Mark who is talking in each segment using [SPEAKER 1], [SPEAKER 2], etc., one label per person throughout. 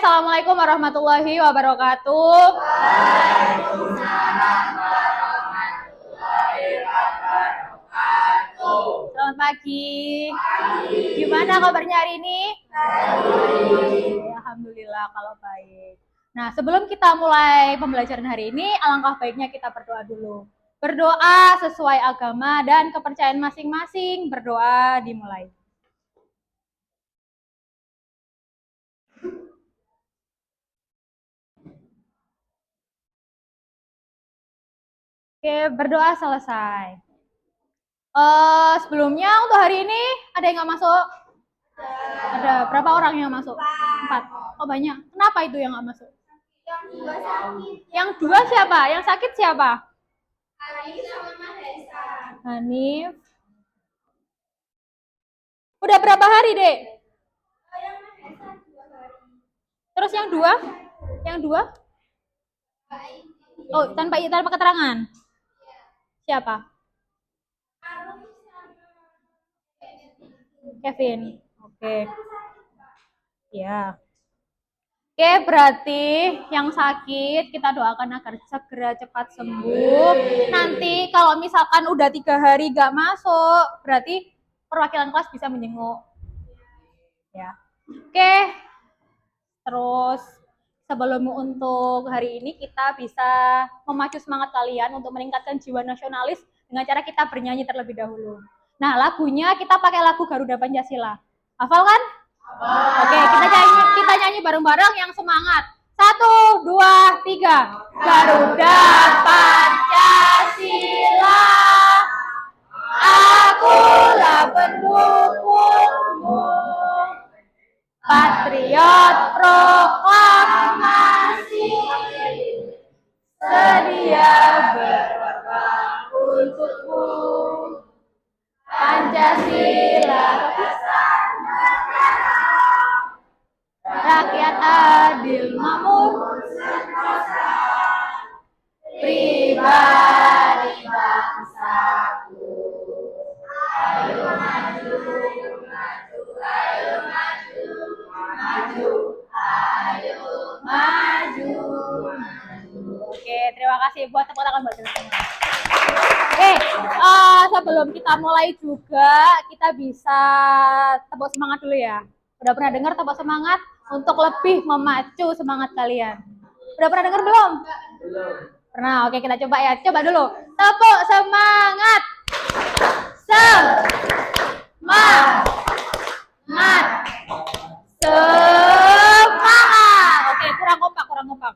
[SPEAKER 1] assalamualaikum warahmatullahi wabarakatuh. Selamat pagi. Gimana kabarnya hari ini? Alhamdulillah kalau baik. Nah, sebelum kita mulai pembelajaran hari ini, alangkah baiknya kita berdoa dulu. Berdoa sesuai agama dan kepercayaan masing-masing. Berdoa dimulai. Oke, berdoa selesai. Sebelumnya untuk hari ini ada yang nggak masuk? Ada berapa orang yang masuk? 4. Oh banyak. Kenapa itu yang nggak masuk? Yang dua siapa? Yang sakit siapa? Hanif. Udah berapa hari, Dek? Terus yang dua? Yang dua? Oh, tanpa keterangan. Siapa? Kevin. Oke. Ya. Oke, berarti yang sakit kita doakan agar segera cepat sembuh. Nanti kalau misalkan udah 3 hari gak masuk, berarti perwakilan kelas bisa menjenguk. Ya. Oke. Terus sebelum untuk hari ini kita bisa memacu semangat kalian untuk meningkatkan jiwa nasionalis dengan cara kita bernyanyi terlebih dahulu. Nah, lagunya kita pakai lagu Garuda Pancasila. Hafal kan? Oke, kita nyanyi bareng-bareng yang semangat. 1, 2, 3. Garuda Pancasila, akulah pendukungmu. Patriot proklamasi, sedia berkorban untukmu. Pancasila, rakyat adil makmur, pribadi bangsaku. Ayo maju, maju, ayo maju, maju, ayo maju. Oke, terima kasih buat tepuk tangan buat teman-teman. Oke, sebelum kita mulai juga kita bisa tepuk semangat dulu ya. Udah pernah dengar tepuk semangat untuk lebih memacu semangat kalian? Udah pernah dengar belum? Belum. Pernah. Oke, kita coba ya. Coba dulu. Tepuk semangat. Semangat. Semangat. Oke, kurang kompak.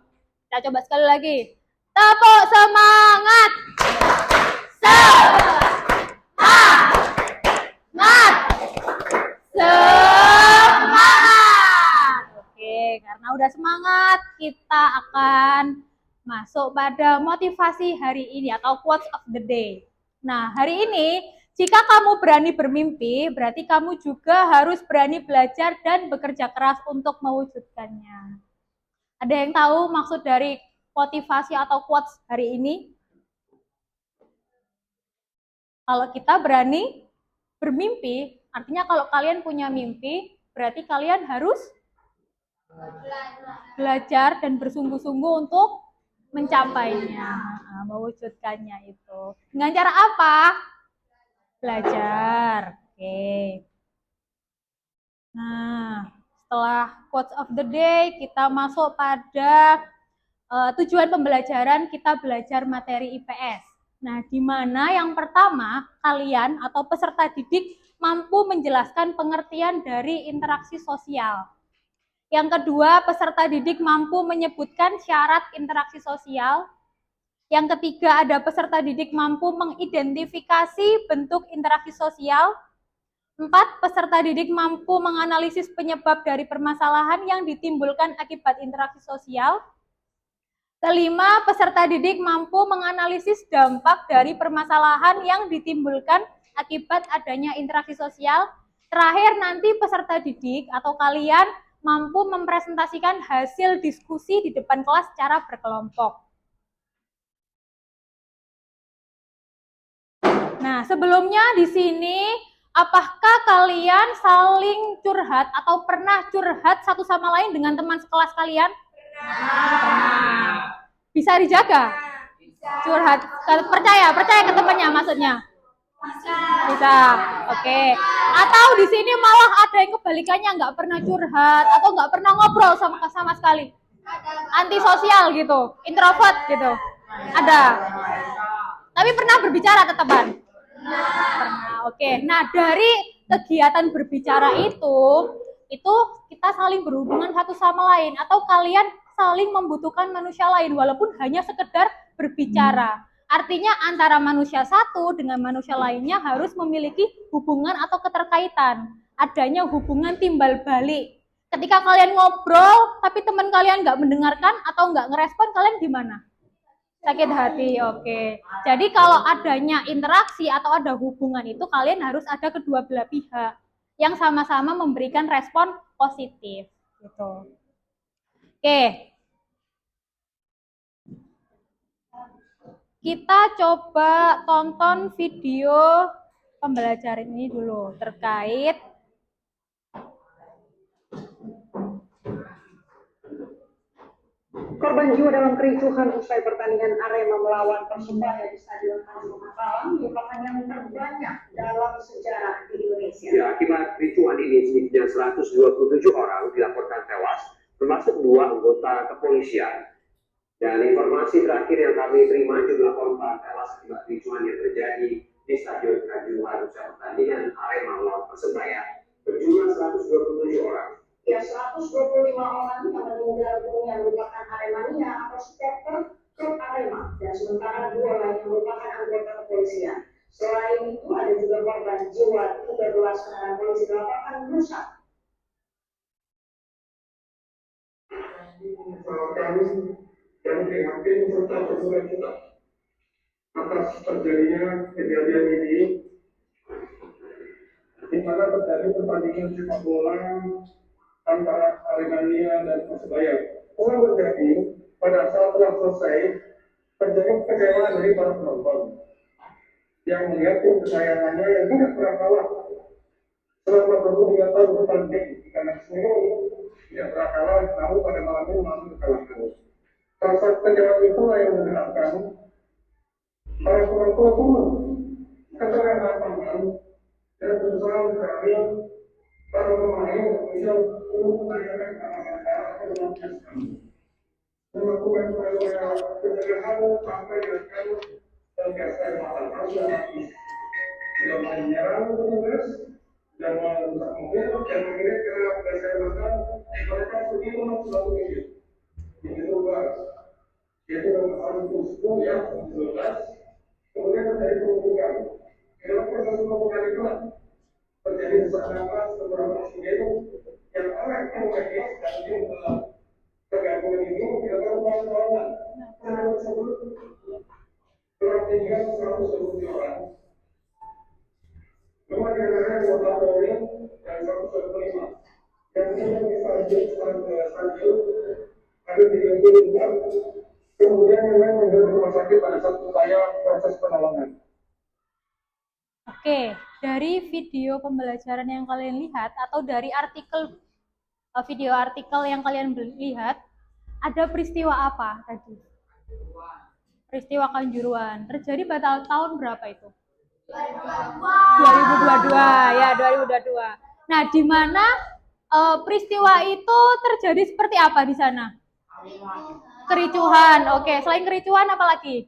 [SPEAKER 1] Kita coba sekali lagi. Tepuk semangat. Semangat. Oke, karena udah semangat, kita akan masuk pada motivasi hari ini atau quotes of the day. Nah, hari ini jika kamu berani bermimpi, berarti kamu juga harus berani belajar dan bekerja keras untuk mewujudkannya. Ada yang tahu maksud dari motivasi atau quotes hari ini? Kalau kita berani bermimpi, artinya kalau kalian punya mimpi, berarti kalian harus belajar dan bersungguh-sungguh untuk mencapainya, mewujudkannya itu. Dengan cara apa? Belajar. Oke. Nah, setelah quotes of the day, kita masuk pada tujuan pembelajaran, kita belajar materi IPS. Nah, di mana yang pertama, kalian atau peserta didik mampu menjelaskan pengertian dari interaksi sosial. Yang kedua, peserta didik mampu menyebutkan syarat interaksi sosial. Yang ketiga, ada peserta didik mampu mengidentifikasi bentuk interaksi sosial. 4, peserta didik mampu menganalisis penyebab dari permasalahan yang ditimbulkan akibat interaksi sosial. Kelima, peserta didik mampu menganalisis dampak dari permasalahan yang ditimbulkan akibat adanya interaksi sosial. Terakhir, nanti peserta didik atau kalian mampu mempresentasikan hasil diskusi di depan kelas secara berkelompok. Nah, sebelumnya di sini Apakah kalian saling curhat atau pernah curhat satu sama lain dengan teman sekelas kalian? Pernah. Bisa dijaga? Curhat, percaya ke temannya maksudnya? Bisa. Oke. Atau di sini malah ada yang kebalikannya, nggak pernah curhat atau nggak pernah ngobrol sama sekali? Antisosial gitu, introvert gitu. Ada. Tapi pernah berbicara ke teman? Pernah. Oke. Nah, dari kegiatan berbicara itu kita saling berhubungan satu sama lain atau kalian saling membutuhkan manusia lain walaupun hanya sekedar berbicara. Artinya antara manusia satu dengan manusia lainnya harus memiliki hubungan atau keterkaitan. Adanya hubungan timbal balik. Ketika kalian ngobrol tapi teman kalian nggak mendengarkan atau nggak ngerespon, kalian gimana? Sakit hati, oke. Jadi kalau adanya interaksi atau ada hubungan itu kalian harus ada kedua belah pihak yang sama-sama memberikan respon positif, gitu. Oke. Kita coba tonton video pembelajaran ini dulu terkait
[SPEAKER 2] korban jiwa dalam kericuhan usai pertandingan Arema melawan Persebaya di Stadion Kanjuruhan Malang merupakan yang terbanyak dalam sejarah di Indonesia.
[SPEAKER 3] Ya, akibat kericuhan ini sedikitnya 127 orang dilaporkan tewas, termasuk 2 anggota kepolisian. Dan informasi terakhir yang kami terima jumlah korban tewas akibat kericuhan yang terjadi di Stadion Kanjuruhan usai pertandingan Arema melawan Persebaya berjumlah 127 orang.
[SPEAKER 2] Ya, 125 orang yang meninggal dunia merupakan Aremania atau supporter klub Arema, dan sementara 2 lainnya merupakan anggota kepolisian. Selain itu, ada juga korban jiwa 13 kendaraan polisi dilaporkan rusak.
[SPEAKER 4] Kami dan prihatin serta bersuka cita atas terjadinya kejadian ini, di mana terjadi pertandingan sepak bola antara Aremania dan Persebaya. Ulang terjadi pada saat telah selesai, terjadi kekecewaan dari para penonton yang melihat tim kesayangannya yang tidak pernah kalah selama 23 tahun bertanding, karena semua tidak pernah kalah, namun pada malam ini masih kalahkan. Rasa kekecewaan itulah yang menggerakkan para penonton turun ke tengah lapangan dan berusaha mencari para pemain bisa untuk menanyakan arah-arah melakukan pencegahan sampai dengan gas air mata sudah habis, sudah menyerang petugas dan merusak mobil dan mengirim ke gas air mata. Mereka pergi menuju satu titik begitu luas, yaitu harus tusuk yang 12. Kemudian terjadi penumpukan. Dalam proses penumpukan itu terjadi sesak napas beberapa oksigen yang oleh medis dan tim tergabungan ini dilakukan pertolongan. Karena tersebut telah meninggal 120 orang. Nomor diantaranya anggota Polri dan 125 yang sudah di stadion ada 34. Kemudian memang meninggal di rumah sakit pada saat upaya proses penolongan.
[SPEAKER 1] Oke, dari video pembelajaran yang kalian lihat atau dari video artikel yang kalian lihat, ada peristiwa apa tadi? Peristiwa Kanjuruhan. Terjadi pada tahun berapa itu? 2022, ya 2022. Nah, di mana peristiwa itu terjadi seperti apa di sana? Kericuhan. Oke, selain kericuhan apa lagi?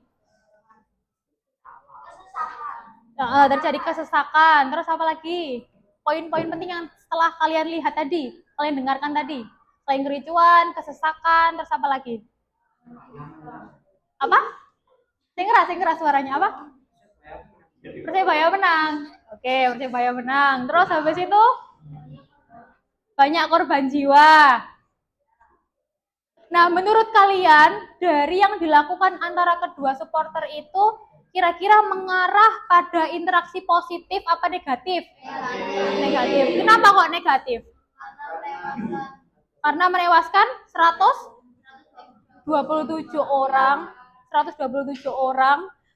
[SPEAKER 1] Terjadi kesesakan. Terus apa lagi? Poin-poin penting yang setelah kalian lihat tadi, kalian dengarkan tadi. Selain kericuhan, kesesakan, terus apa lagi? Apa? Sing-keras suaranya apa? Persebaya menang. Oke, Persebaya menang. Terus habis itu banyak korban jiwa. Nah, menurut kalian dari yang dilakukan antara kedua supporter itu kira-kira mengarah pada interaksi positif apa negatif? Negatif. Kenapa kok negatif? Karena menewaskan 127 orang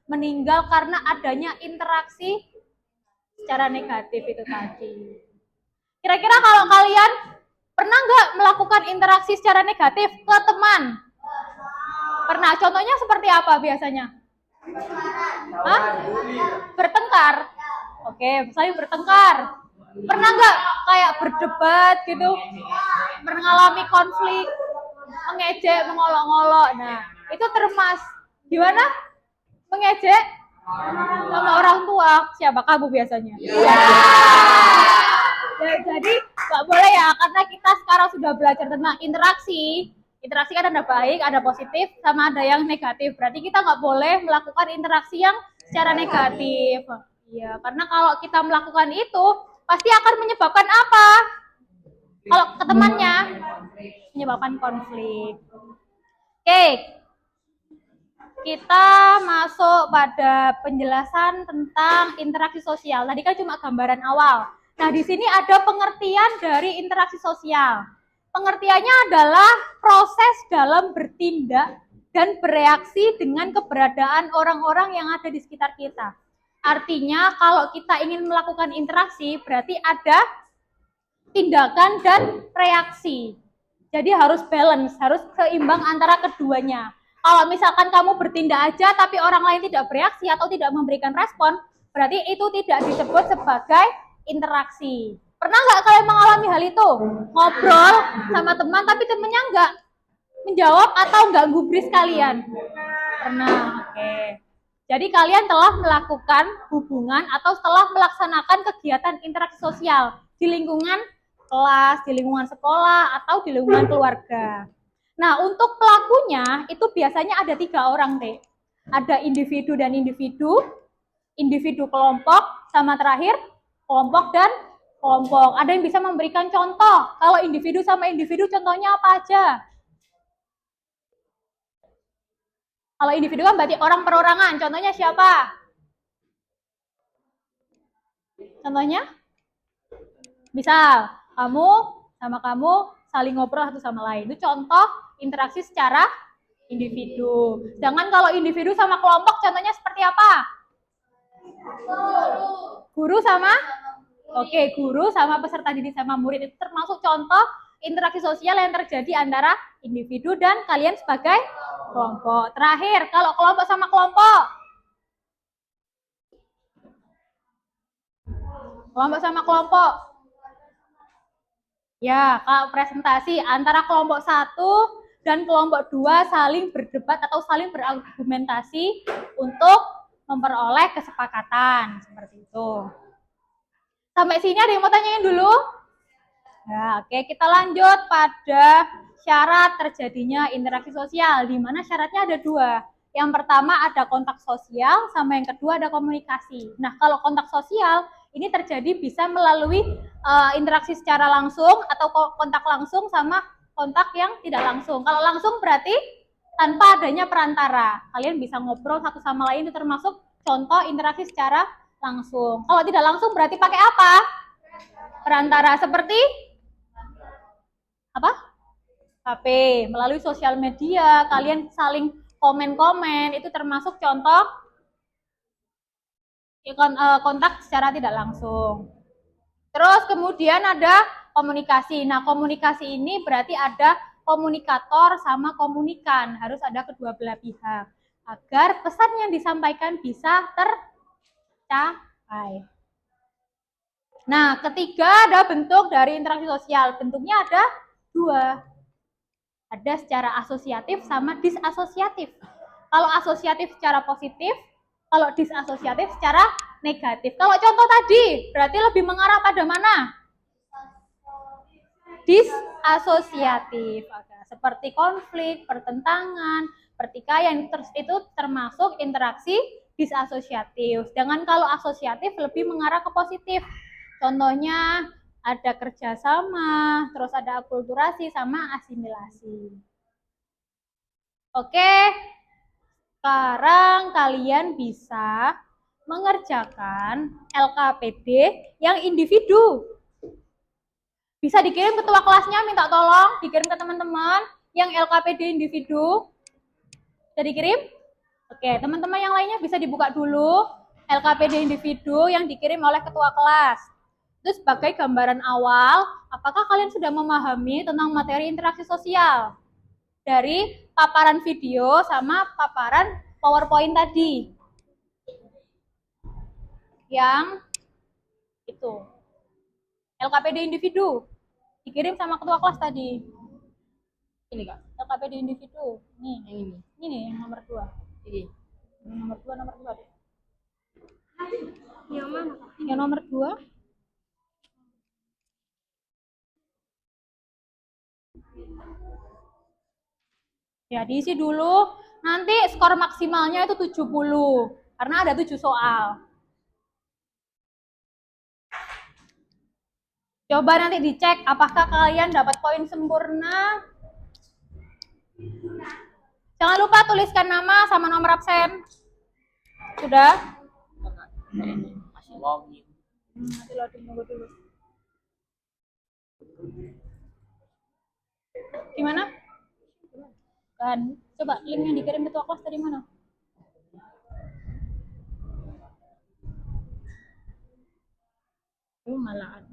[SPEAKER 1] meninggal karena adanya interaksi secara negatif itu tadi. Kira-kira kalau kalian pernah nggak melakukan interaksi secara negatif ke teman? Pernah. Contohnya seperti apa biasanya? Hah? Bertengkar. Oke, saling bertengkar. Pernah nggak kayak berdebat gitu? Mengalami konflik, mengejek, mengolok-olok. Nah, itu gimana? Mengejek sama orang tua. Siapa kamu biasanya? Jadi nggak boleh ya, karena kita sekarang sudah belajar tentang interaksi. Interaksi kan ada baik, ada positif, sama ada yang negatif. Berarti kita nggak boleh melakukan interaksi yang secara negatif. Iya, karena kalau kita melakukan itu, pasti akan menyebabkan apa? Kalau ke temannya, menyebabkan konflik. Oke, kita masuk pada penjelasan tentang interaksi sosial. Tadi kan cuma gambaran awal. Nah, di sini ada pengertian dari interaksi sosial. Pengertiannya adalah proses dalam bertindak dan bereaksi dengan keberadaan orang-orang yang ada di sekitar kita. Artinya, kalau kita ingin melakukan interaksi, berarti ada tindakan dan reaksi. Jadi harus balance, harus seimbang antara keduanya. Kalau misalkan kamu bertindak aja, tapi orang lain tidak bereaksi atau tidak memberikan respon, berarti itu tidak disebut sebagai interaksi. Pernah nggak kalian mengalami hal itu? Ngobrol sama teman, tapi temennya nggak menjawab atau nggak gubris kalian? Pernah, oke. Jadi kalian telah melakukan hubungan atau telah melaksanakan kegiatan interaksi sosial di lingkungan kelas, di lingkungan sekolah, atau di lingkungan keluarga. Nah, untuk pelakunya itu biasanya ada 3 orang, Teh. Ada individu dan individu kelompok, sama terakhir kelompok dan kelompok. Ada yang bisa memberikan contoh? Kalau individu sama individu, contohnya apa aja? Kalau individu kan berarti orang perorangan. Contohnya siapa? Contohnya? Misal, kamu sama kamu saling ngobrol satu sama lain. Itu contoh interaksi secara individu. Sedangkan kalau individu sama kelompok, contohnya seperti apa? Guru sama? Oke, guru sama peserta didik sama murid itu termasuk contoh interaksi sosial yang terjadi antara individu dan kalian sebagai kelompok. Terakhir, kalau kelompok sama kelompok. Kelompok sama kelompok. Ya, kalau presentasi antara kelompok 1 dan kelompok 2 saling berdebat atau saling berargumentasi untuk memperoleh kesepakatan. Seperti itu. Sampai sini ada yang mau tanyain dulu? Ya, oke, kita lanjut pada syarat terjadinya interaksi sosial, di mana syaratnya ada 2. Yang pertama ada kontak sosial, sama yang kedua ada komunikasi. Nah, kalau kontak sosial ini terjadi bisa melalui interaksi secara langsung atau kontak langsung sama kontak yang tidak langsung. Kalau langsung berarti tanpa adanya perantara. Kalian bisa ngobrol satu sama lain, itu termasuk contoh interaksi secara langsung. Kalau tidak langsung berarti pakai apa? Perantara, seperti apa? HP, melalui sosial media, kalian saling komen-komen, itu termasuk contoh kontak secara tidak langsung. Terus kemudian ada komunikasi. Nah, komunikasi ini berarti ada komunikator sama komunikan, harus ada kedua belah pihak agar pesan yang disampaikan bisa tercapai. Nah, ketiga ada bentuk dari interaksi sosial. Bentuknya ada 2. Ada secara asosiatif sama disasosiatif. Kalau asosiatif secara positif, kalau disasosiatif secara negatif. Kalau contoh tadi, berarti lebih mengarah pada mana? Disasosiatif. Seperti konflik, pertentangan, pertikaian, itu termasuk interaksi disasosiatif. Sedangkan kalau asosiatif lebih mengarah ke positif. Contohnya ada kerjasama, terus ada akulturasi sama asimilasi. Oke, sekarang kalian bisa mengerjakan LKPD yang individu. Bisa dikirim ketua kelasnya, minta tolong dikirim ke teman-teman yang LKPD individu. Bisa dikirim? Oke, teman-teman yang lainnya bisa dibuka dulu. LKPD individu yang dikirim oleh ketua kelas. Itu sebagai gambaran awal, apakah kalian sudah memahami tentang materi interaksi sosial? Dari paparan video sama paparan PowerPoint tadi. Yang itu. LKPD individu. Dikirim sama ketua kelas tadi. Ini Kak, LKPD individu. Nih, yang ini. Ini yang nomor 2. Ini. Nomor 2 deh. Yang mana? Yang nomor 2. Ya, diisi dulu. Nanti skor maksimalnya itu 70. Karena ada 7 soal. Coba nanti dicek apakah kalian dapat poin sempurna. Jangan lupa tuliskan nama sama nomor absen. Sudah?
[SPEAKER 5] Masih login.
[SPEAKER 1] Nanti loading dulu. Gimana? Kan, coba link yang dikirim ketua kelas dari mana? Malah.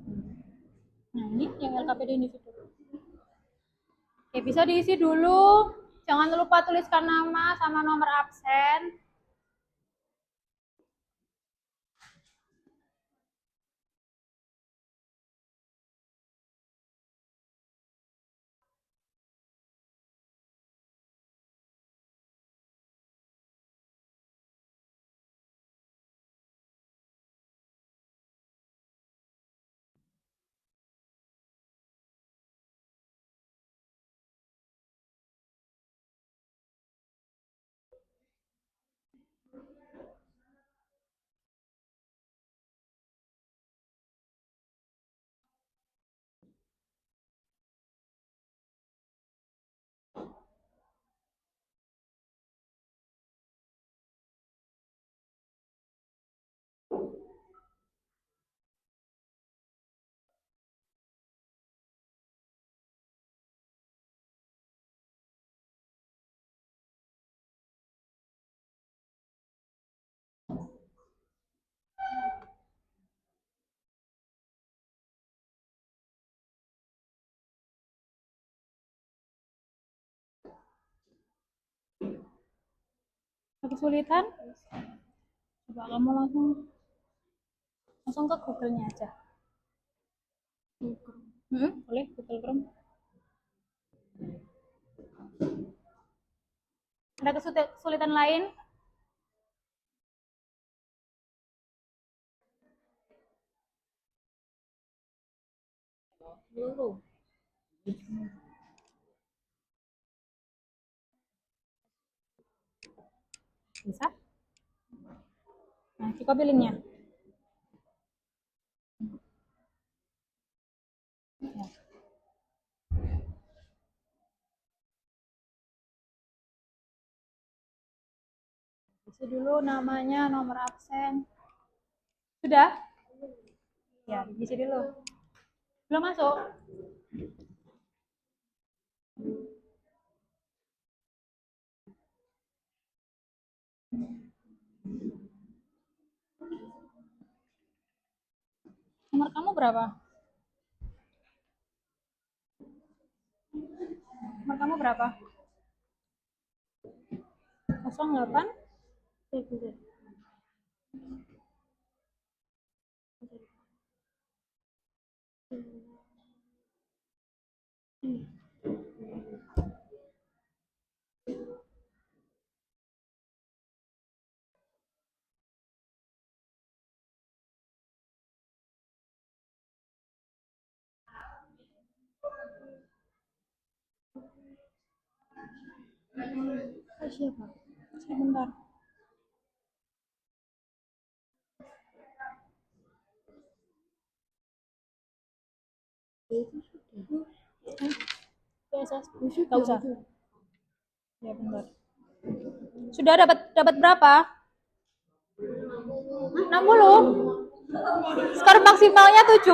[SPEAKER 1] Nah, ini yang LKPD individu. Oke, bisa diisi dulu. Jangan lupa tuliskan nama sama nomor absen. Kesulitan? Coba kamu langsung ke Google-nya aja. Boleh Google Chrome. Ada kesulitan lain? Dulu. Bisa? Nah, copy linknya. Ya. Isi dulu namanya, nomor absen. Sudah? Ya, isi dulu. Belum masuk? Nomor kamu berapa? Nomor kamu berapa? 08? Siapa? Sebentar. Gak usah. Ya, bentar. Sudah dapat berapa? 60. Skor maksimalnya 70.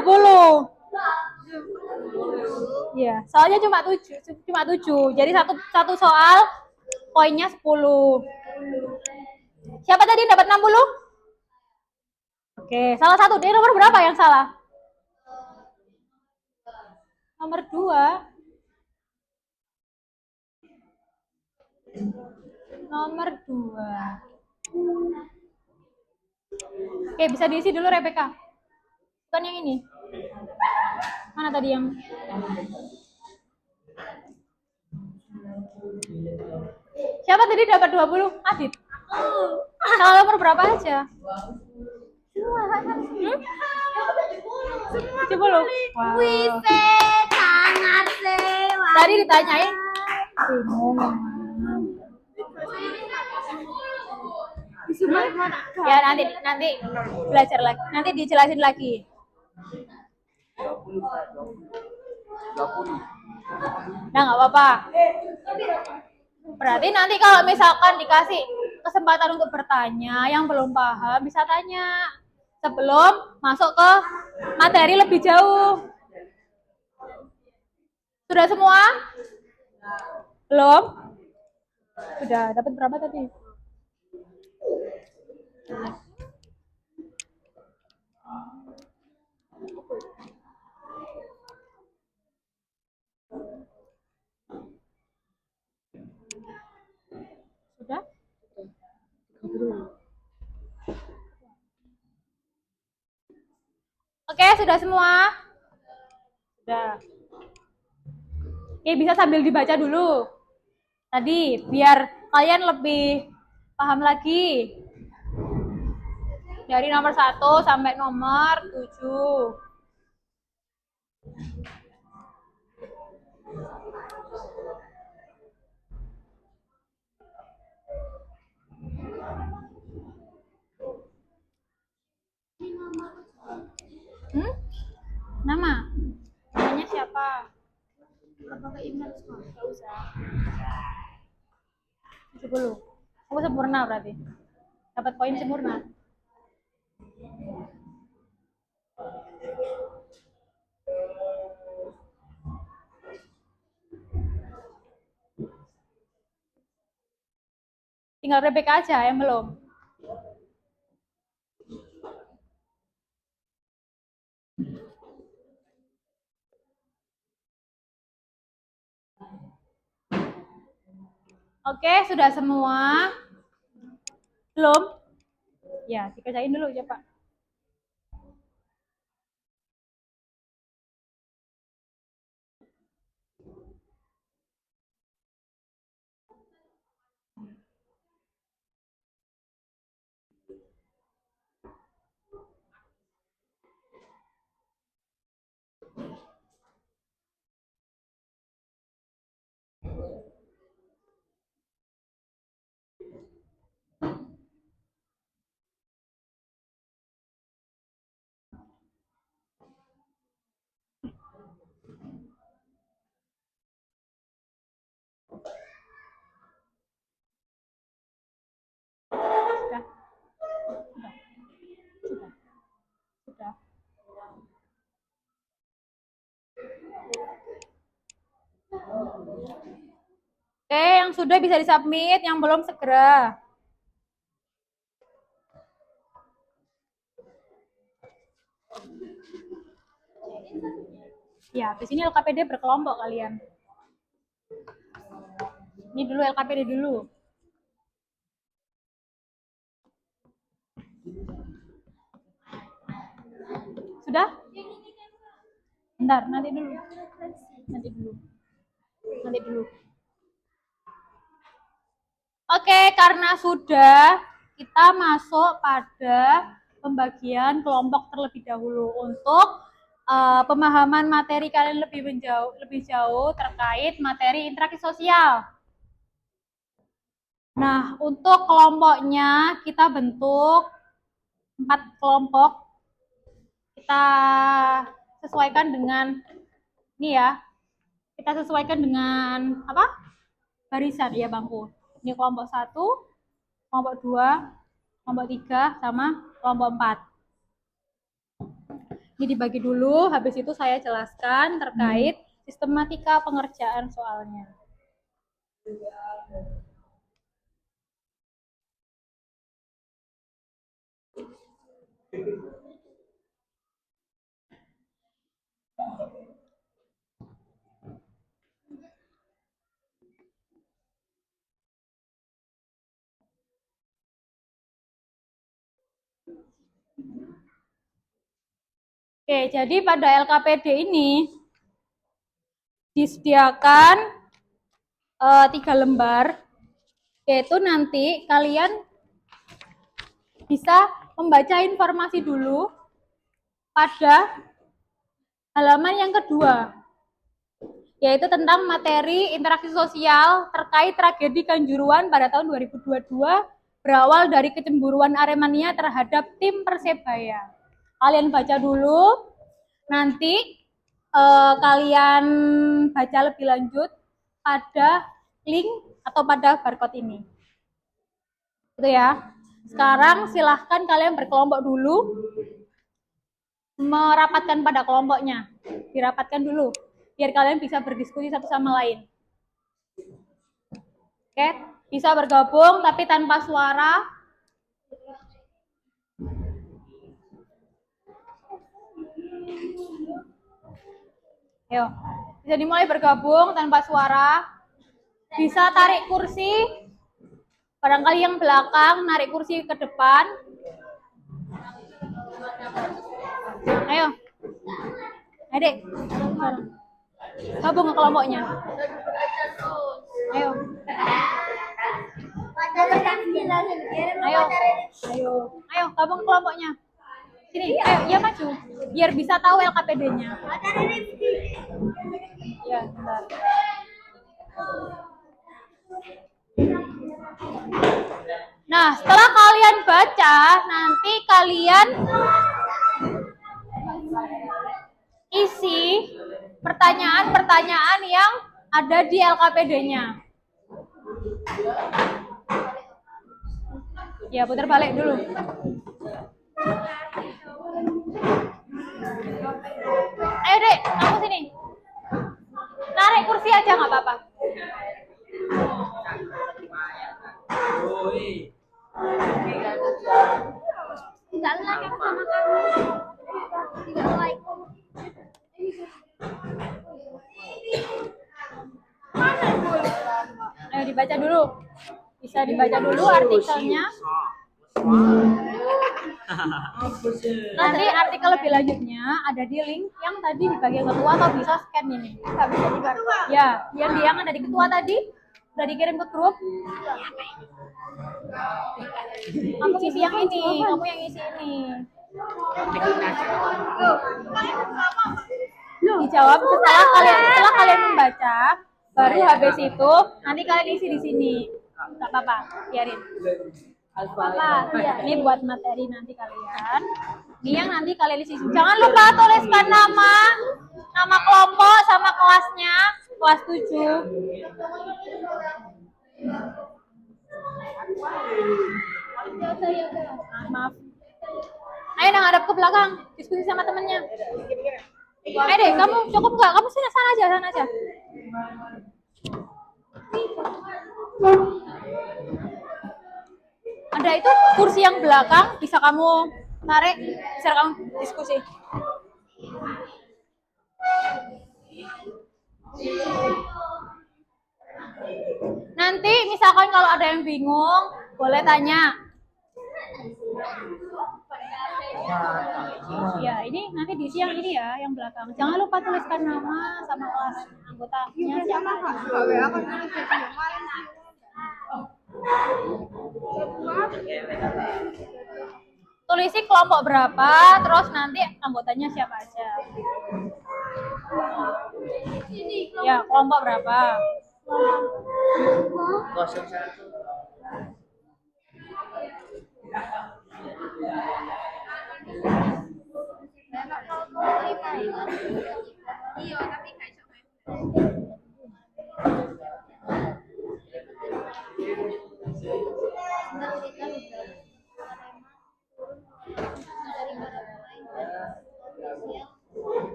[SPEAKER 1] Iya, soalnya cuma 7. Jadi satu soal poinnya 10. Siapa tadi yang dapat 60? Oke, salah satu. Dia nomor berapa yang salah? Nomor 2. Nomor 2. Oke, bisa diisi dulu Rebecca. Bukan yang ini. Mana tadi yang? Siapa tadi dapat 20? Adit. Salah nomor berapa aja? Hmm? 70. Wow.
[SPEAKER 6] sangat sewa.
[SPEAKER 1] Tadi ditanyain bingung yang mana. Ya nanti belajar lagi. Nanti dijelasin lagi.
[SPEAKER 5] 20.
[SPEAKER 1] Nah, nggak apa-apa. Berarti nanti kalau misalkan dikasih kesempatan untuk bertanya, yang belum paham bisa tanya sebelum masuk ke materi lebih jauh. Sudah semua? Belum? Sudah. Dapat berapa tadi? Sudah? Oke, sudah semua? Sudah. Oke, bisa sambil dibaca dulu. Tadi, biar kalian lebih paham lagi. Dari nomor 1 sampai nomor 7. Nama? Namanya siapa?
[SPEAKER 6] Apakah email sekolah?
[SPEAKER 1] Gak usah. 70. Aku sempurna berarti. Dapat poin sempurna. Tinggal Rebecca aja yang belum. Oke, sudah semua? Belum? Ya, dikerjain dulu ya, Pak. Sudah. Sudah. Sudah. Oke, yang sudah bisa disubmit, yang belum segera. Ya, di sini LKPD berkelompok kalian. Ini dulu LKPD dulu. Sudah? Bentar, nanti dulu. Nanti dulu. Nanti dulu. Oke, karena sudah, kita masuk pada pembagian kelompok terlebih dahulu untuk pemahaman materi kalian lebih jauh terkait materi interaksi sosial. Nah, untuk kelompoknya kita bentuk 4 kelompok. Kita sesuaikan dengan ini ya. Kita sesuaikan dengan apa? Barisan ya, bangku. Ini kelompok 1, kelompok 2, kelompok 3, sama kelompok 4. Ini dibagi dulu, habis itu saya jelaskan terkait sistematika pengerjaan soalnya. Oke, jadi pada LKPD ini disediakan 3 lembar, yaitu nanti kalian bisa membaca informasi dulu pada halaman yang kedua, yaitu tentang materi interaksi sosial terkait tragedi Kanjuruhan pada tahun 2022 berawal dari kecemburuan Aremania terhadap tim Persebaya. Kalian baca dulu, nanti kalian baca lebih lanjut pada link atau pada barcode ini. Itu ya. Sekarang silahkan kalian berkelompok dulu, merapatkan pada kelompoknya, dirapatkan dulu, biar kalian bisa berdiskusi satu sama lain. Oke, bisa bergabung tapi tanpa suara. Ayo, bisa dimulai bergabung tanpa suara. Bisa tarik kursi, barangkali yang belakang narik kursi ke depan. Ayo, adik, gabung ke kelompoknya. Ayo, ayo, gabung ke kelompoknya. Sini, ayo, ya maju, biar bisa tahu LKPD-nya. Ya, bentar. Nah, setelah kalian baca, nanti kalian isi pertanyaan-pertanyaan yang ada di LKPD-nya. Ya, putar balik dulu. Ayo dek, kamu sini. Narik kursi aja nggak apa-apa.
[SPEAKER 6] Tidak like aku sama kamu. Tidak like.
[SPEAKER 1] Ayo dibaca dulu. Bisa dibaca dulu artikelnya. Nanti artikel lebih lanjutnya ada di link yang tadi di bagian ketua, atau bisa scan ini. Nggak bisa di ketua. Ya, yang ada di ketua tadi udah dikirim ke grup. Kamu ngisi yang ini, kamu yang ngisi ini. Dijawab setelah kalian membaca, baru habis itu nanti kalian isi di sini. Enggak apa-apa, biarin. Apa? Ya, ini buat materi nanti kalian. Ini yang nanti kalian isi. Jangan lupa tuliskan nama kelompok sama kelasnya, kelas 7. Maaf. Ayo nang hadap ke belakang, diskusi sama temennya. Ayo deh, kamu cukup nggak? Kamu sini sana aja. Ada itu kursi yang belakang, bisa kamu tarik, bisa kamu diskusi. Nanti misalkan kalau ada yang bingung, boleh tanya. Ya, ini nanti diisi yang ini ya, yang belakang. Jangan lupa tuliskan nama sama kelas anggotanya siapa. Tulisi kelompok berapa, terus nanti anggotanya siapa aja. Ya, kelompok berapa.
[SPEAKER 6] Iya, tapi nggak iso.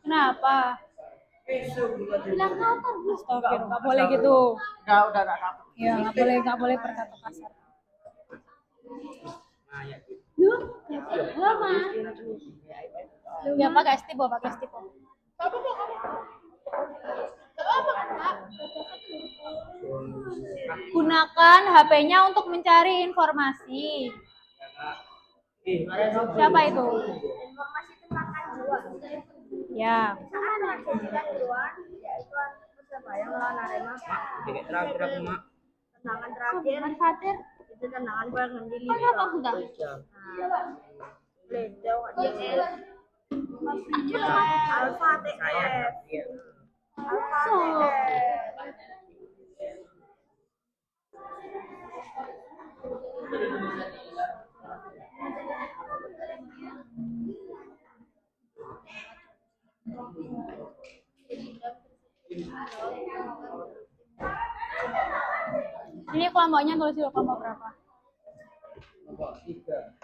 [SPEAKER 1] Kenapa?
[SPEAKER 6] Bilang kotor, Bu.
[SPEAKER 1] Astagfirullah, nggak boleh gitu.
[SPEAKER 5] Udah.
[SPEAKER 1] Ya, nggak boleh berkata kasar. Lama. Ya pakai stipo, pakai stipo. Gunakan HP-nya untuk mencari informasi. Siapa itu?
[SPEAKER 6] Informasi tentang kanjuan.
[SPEAKER 1] Ya.
[SPEAKER 6] Saat kanjuan, yaitu Persebaya melawan Arema.
[SPEAKER 5] Kayak terakhir mak.
[SPEAKER 6] Tendangan terakhir itu tendangan barengan di liga. Beliau Alfa TF. Alfa TF.
[SPEAKER 1] Ini kelompoknya tulis dulu kelompok berapa.
[SPEAKER 5] Kelompok 3.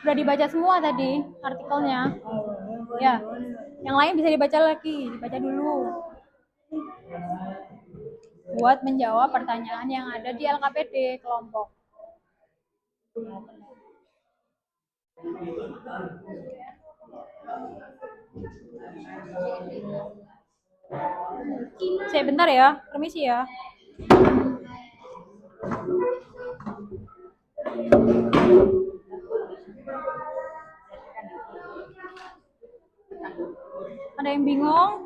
[SPEAKER 1] Udah dibaca semua tadi artikelnya. Ya. Yang lain bisa dibaca lagi, dibaca dulu. Buat menjawab pertanyaan yang ada di LKPD kelompok. Saya bentar ya, permisi ya. Ada yang bingung?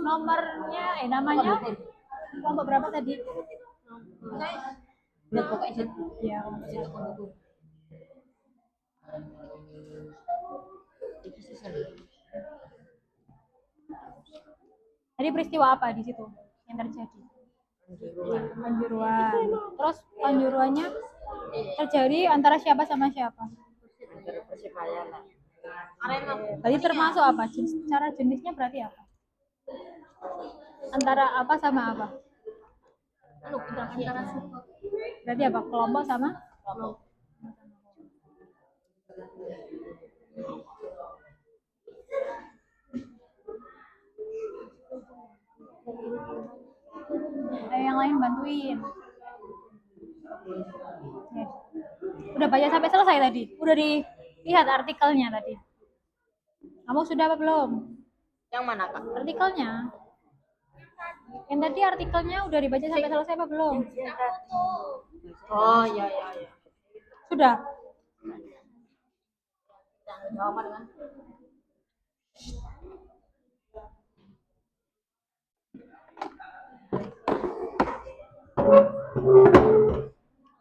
[SPEAKER 1] Nomornya, namanya kelompok berapa tadi? Ya. Tadi peristiwa apa di situ yang terjadi? Kanjuruan. Terus kanjuruannya terjadi antara siapa sama siapa?
[SPEAKER 5] Antara Persebaya lah.
[SPEAKER 1] Tadi termasuk apa? Cara jenisnya berarti apa? Antara apa sama apa? Berarti apa? Kelompok sama? Ayo yang lain bantuin. Yes. Udah baca sampai selesai tadi? Udah dilihat artikelnya tadi? Kamu sudah apa belum?
[SPEAKER 5] Yang mana kak?
[SPEAKER 1] Artikelnya. Yang tadi artikelnya udah dibaca sampai selesai apa belum?
[SPEAKER 5] Oh iya.
[SPEAKER 1] Sudah?
[SPEAKER 5] Jawaban kan?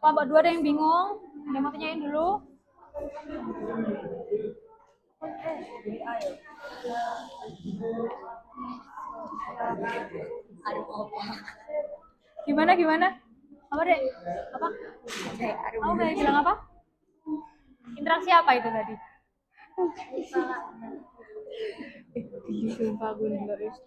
[SPEAKER 1] Kelompok 2 ada yang bingung? Ada yang mau tanyain dulu? Gimana? Apa dek? Apa? Kamu tadi bilang apa? Interaksi apa itu tadi?
[SPEAKER 6] Sumpah gue enggak bisa.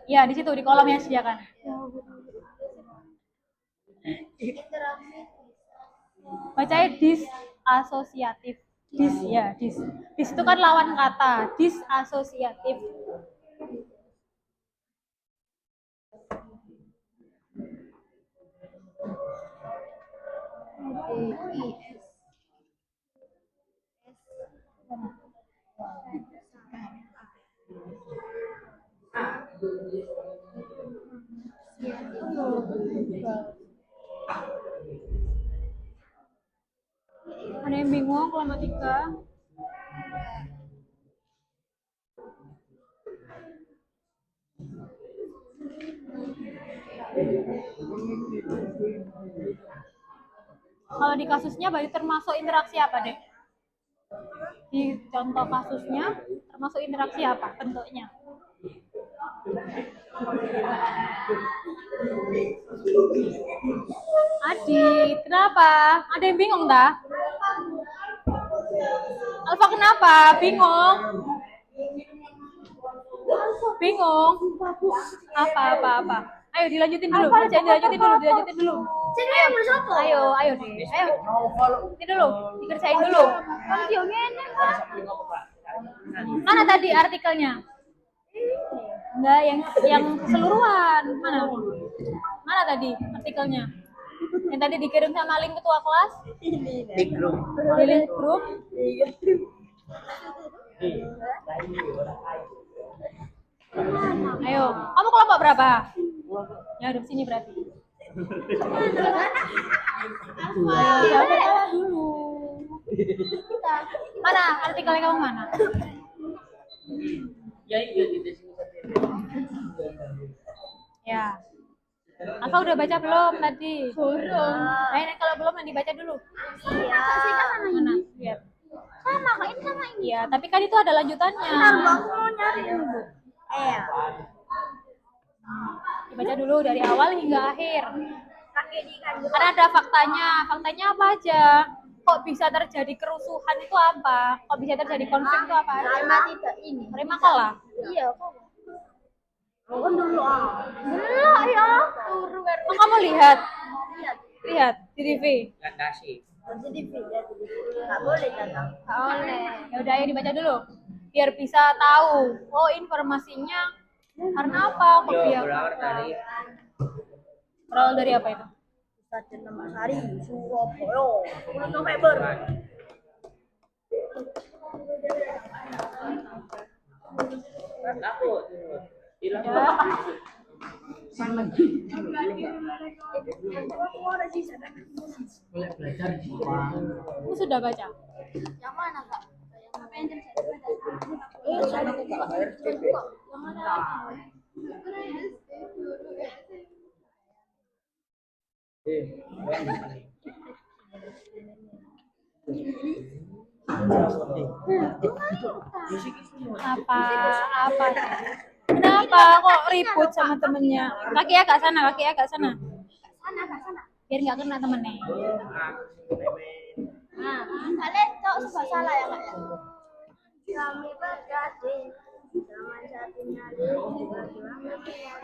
[SPEAKER 1] Ya, di situ di kolom yang disediakan. Bacanya disasosiatif. Dis itu kan lawan kata, disasosiatif. Ada yang bingung kelompok 3? Kalau di kasusnya berarti termasuk interaksi apa deh? Di contoh kasusnya termasuk interaksi apa bentuknya? Adit, kenapa? Ada yang bingung dah? Alfa kenapa? Bingung? Bingung? Apa? Ayo dilanjutin dulu. Dilanjutin dulu. Ayo deh. Ayo. Ini dulu, dikerjain dulu. Mana tadi artikelnya? Enggak, yang keseluruhan. Mana tadi artikelnya? Yang tadi dikirim sama link ketua kelas? Di link grup. Ayo, kamu kelompok berapa? Ya, duduk sini berarti. Ayo, jawab dulu. Mana artikelnya kamu mana? Ya. Alfa udah baca belum tadi? Belum. Nah, kalau belum yang dibaca dulu.
[SPEAKER 6] Iya.
[SPEAKER 1] Mana? Lihat.
[SPEAKER 6] Sama kok ini sama ini.
[SPEAKER 1] Iya, tapi kan itu ada lanjutannya.
[SPEAKER 6] Bentar, Bang, aku mau nyari dulu.
[SPEAKER 1] Dibaca dulu dari awal hingga akhir.
[SPEAKER 6] Kan
[SPEAKER 1] Karena ada faktanya. Faktanya apa aja? Kok bisa terjadi kerusuhan itu apa? Kok bisa terjadi konflik itu apa aja?
[SPEAKER 6] Rema tidak ini.
[SPEAKER 1] Rema kalah.
[SPEAKER 6] Iya, kok. Belum Belum ya. Turu baru.
[SPEAKER 1] Oh, kamu lihat?
[SPEAKER 6] Lihat.
[SPEAKER 1] Di TV.
[SPEAKER 6] Jadi nggak boleh datang. Nggak boleh.
[SPEAKER 1] Ya udah, ayo dibaca dulu. Biar bisa tahu. Oh, informasinya karena apa? Kok dia? Berawal dari apa itu?
[SPEAKER 6] Stadion Tambak Sari, Surabaya, 10 November.
[SPEAKER 1] Ya. Kamu sudah baca?
[SPEAKER 6] Yang mana, Kak?
[SPEAKER 1] Apa? Kenapa kok ribut sama temennya? Kaki agak sana.
[SPEAKER 6] Sana.
[SPEAKER 1] Biar nggak kena temennya.
[SPEAKER 6] Nah, kalian tahu sebab salah ya, Kak? Kami bergade zaman satunya ini berarti nanti yang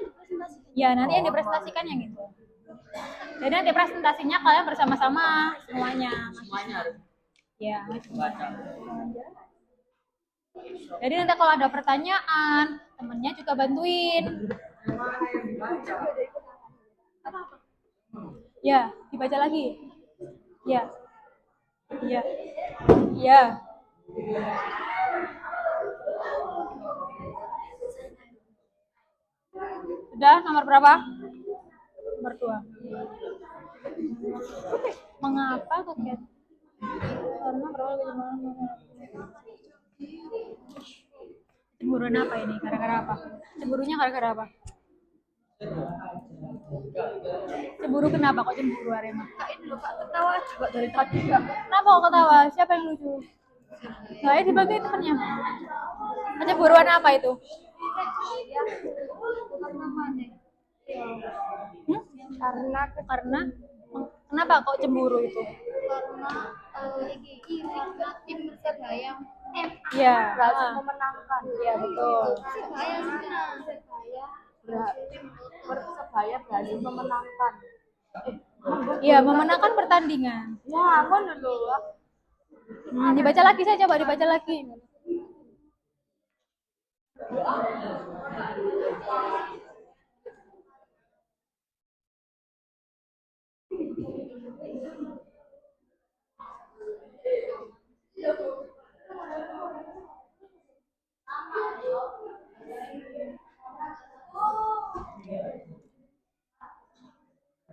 [SPEAKER 6] dipresentasikan.
[SPEAKER 1] Ya, nanti yang dipresentasikan yang itu. Jadi nanti presentasinya kalian bersama-sama semuanya. Ya. Jadi nanti kalau ada pertanyaan, temennya juga bantuin. Ya, dibaca lagi. Ya. Sudah, nomor berapa? Nomor 2. Mengapa kaget? Karena berawal dari malam. Cemburuan apa ini? Gara-gara apa? Cemburunya gara-gara apa? Cemburu kenapa kok cemburu Arema?
[SPEAKER 6] Kak, ini loh, Kak, ketawa juga dari tadi, Kak.
[SPEAKER 1] Kenapa kok ketawa? Siapa yang lucu? Nggak, dibantuin temennya. Cemburuan apa itu? Karena kenapa kok cemburu itu?
[SPEAKER 6] Karena iri tim Persebaya
[SPEAKER 1] Iya.
[SPEAKER 6] berhasil memenangkan.
[SPEAKER 1] Iya, betul.
[SPEAKER 6] Persebaya menang.
[SPEAKER 5] Persebaya berhasil memenangkan.
[SPEAKER 1] Iya, memenangkan pertandingan.
[SPEAKER 5] Ya, kan dulu.
[SPEAKER 1] Dibaca lagi, saya coba dibaca lagi.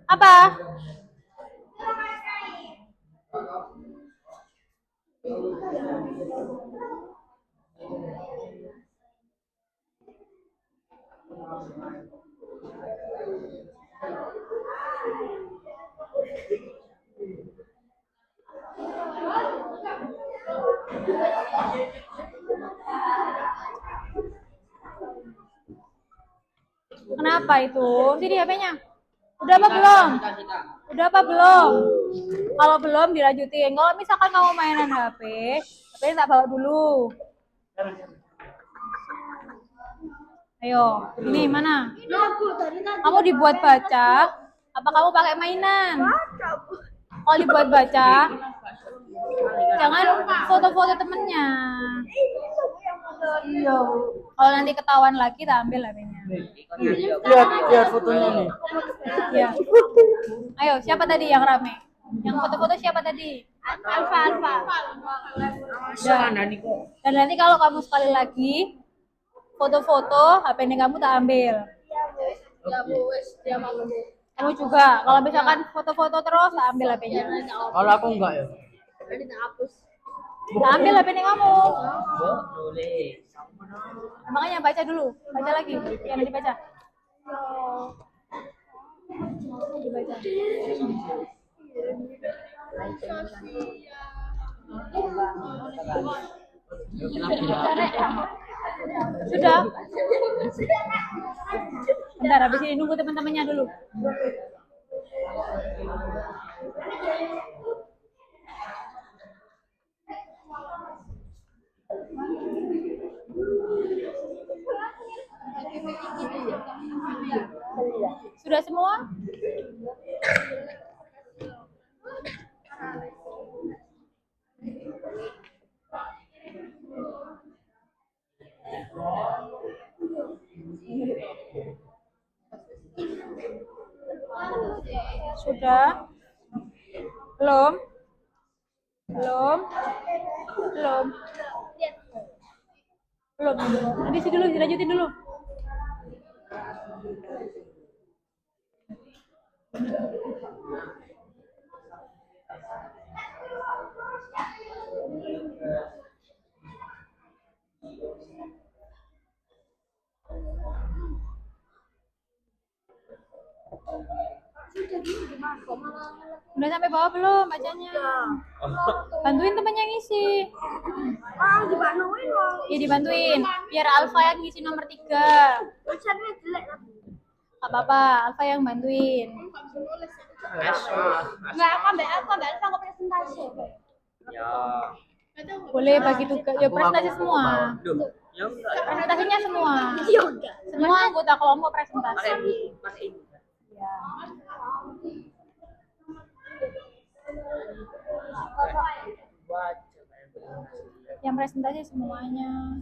[SPEAKER 1] Apa? Kenapa itu? Sini HP-nya. Udah apa belum? Udah apa belum? Kalau belum dilanjutin. Kalau misalkan kamu mainan HP, HP-nya tak bawa dulu. Ayo, ini mana? Kamu dibuat baca, apa kamu pakai mainan? Kalau dibuat baca, jangan foto-foto temennya. Iya. Kalau nanti ketahuan lagi, tak ambil HP-nya.
[SPEAKER 7] Lihat fotonya nih.
[SPEAKER 1] Ya. Ayo, siapa tadi yang rame? Yang foto-foto siapa tadi?
[SPEAKER 6] Alfa.
[SPEAKER 1] Dan nanti kalau kamu sekali lagi foto-foto, HP-nya kamu tak ambil. Kamu juga, kalau misalkan foto-foto terus, tak ambil HP-nya.
[SPEAKER 7] Kalau aku enggak ya.
[SPEAKER 1] Tak ambil HP-nya kamu.
[SPEAKER 7] Boleh.
[SPEAKER 1] Makanya baca dulu, baca lagi, yang dibaca. Dibaca. Sudah. Bentar, habis ini nunggu teman-temannya dulu. Sudah semua? Sudah? Belum? Belum? Belum? Belum. Nanti sih dulu, dilanjutin dulu. Udah sampai bawah belum bacanya? Bantuin temannya ngisi.
[SPEAKER 6] Dibantuin loh.
[SPEAKER 1] Ya dibantuin. Biar Alfa yang ngisi nomor 3.
[SPEAKER 6] Tulisannya jelek.
[SPEAKER 1] Gak apa-apa, Alfa yang bantuin.
[SPEAKER 6] Enggak, aku ambil aku presentasi.
[SPEAKER 7] Ya.
[SPEAKER 1] Boleh bagi tugas. Ya presentasi semua.
[SPEAKER 7] Ya enggak.
[SPEAKER 1] Presentasinya semua.
[SPEAKER 6] Ya udah.
[SPEAKER 1] Semua anggota kelompok presentasi. Ya. Yang presentasi semuanya.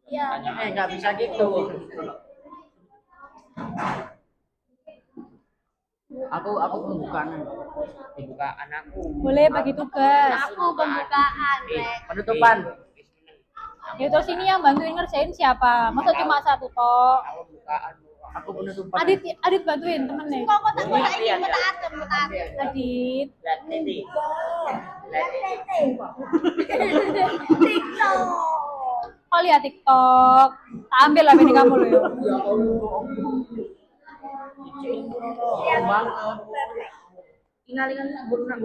[SPEAKER 6] Iya.
[SPEAKER 7] Enggak bisa gitu. Aku pembukaan aku.
[SPEAKER 1] Boleh bagi tugas.
[SPEAKER 6] Aku pembukaan, Rek.
[SPEAKER 7] Penutupan.
[SPEAKER 1] Ya terus ini yang bantuin ngerjain siapa? Masa cuma satu toh?
[SPEAKER 7] Aku penutupan.
[SPEAKER 1] Adit bantuin temennya.
[SPEAKER 6] Kok tak bisa ini mutaten.
[SPEAKER 1] Adit.
[SPEAKER 7] Lihat ini.
[SPEAKER 6] TikTok.
[SPEAKER 1] Oh lihat TikTok. Tak ambil lah ini kamu loh ya.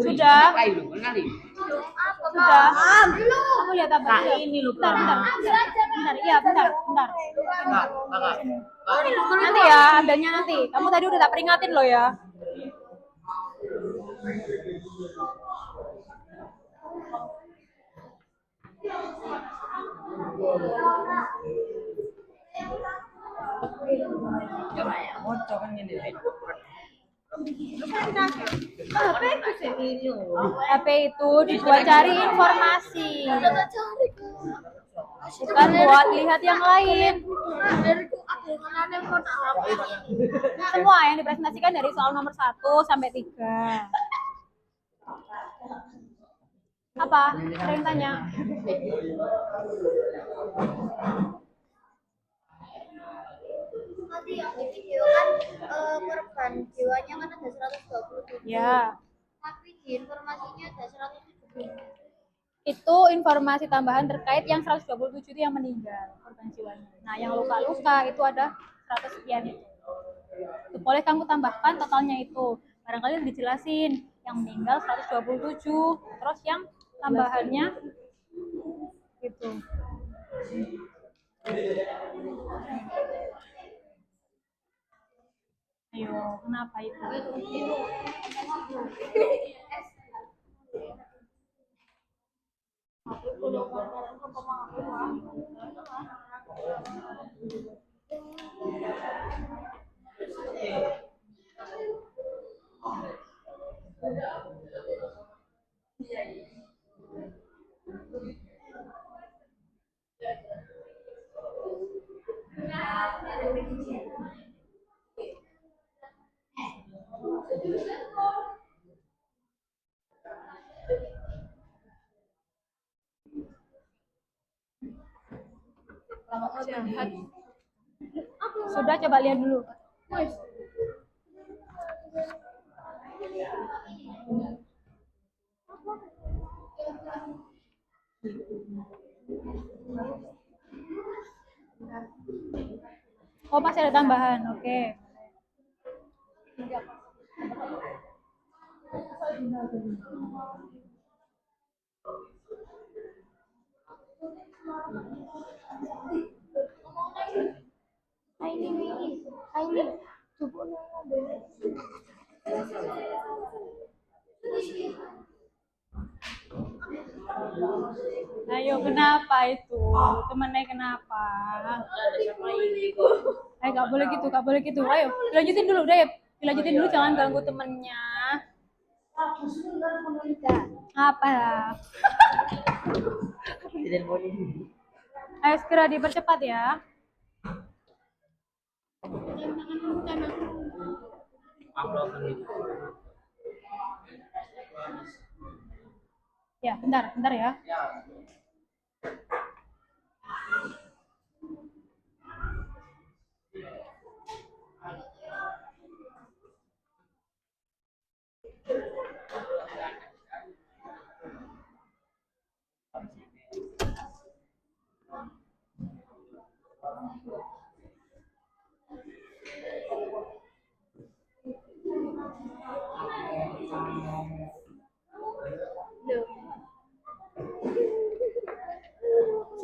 [SPEAKER 1] Sudah. Sudah. Kamu lihat apa?
[SPEAKER 7] Nah, ini loh,
[SPEAKER 1] Bentar. Iya, bentar.
[SPEAKER 7] Kakak.
[SPEAKER 1] Nanti ya, ambilnya nanti. Kamu tadi udah tak peringatin loh ya. HP itu dibuat cari informasi, bukan buat lihat yang lain. Semua yang dipresentasikan dari soal nomor 1 sampai 3. Apa? Ada yang tanya?
[SPEAKER 6] Nanti yang di video kan korban jiwanya kan ada 127.
[SPEAKER 1] Ya.
[SPEAKER 6] Tapi di informasinya ada 170.
[SPEAKER 1] Itu informasi tambahan terkait yang 127 itu yang meninggal korban jiwanya. Nah, yang luka-luka itu ada 100 sekian itu. Itu boleh kamu tambahkan totalnya itu. Barangkali dijelasin yang meninggal 127, terus yang tambahannya gitu. Ayo, kenapa itu? Sudah, coba lihat dulu. Oh, masih ada tambahan. Oke. Ayo, kenapa itu? Temennya kenapa? Nggak boleh gitu, nggak boleh gitu. Ayo, dilanjutin dulu deh. Dilanjutin dulu, jangan ganggu temennya. Apa? Ayo segera dipercepat ya. Ya, bentar, bentar ya.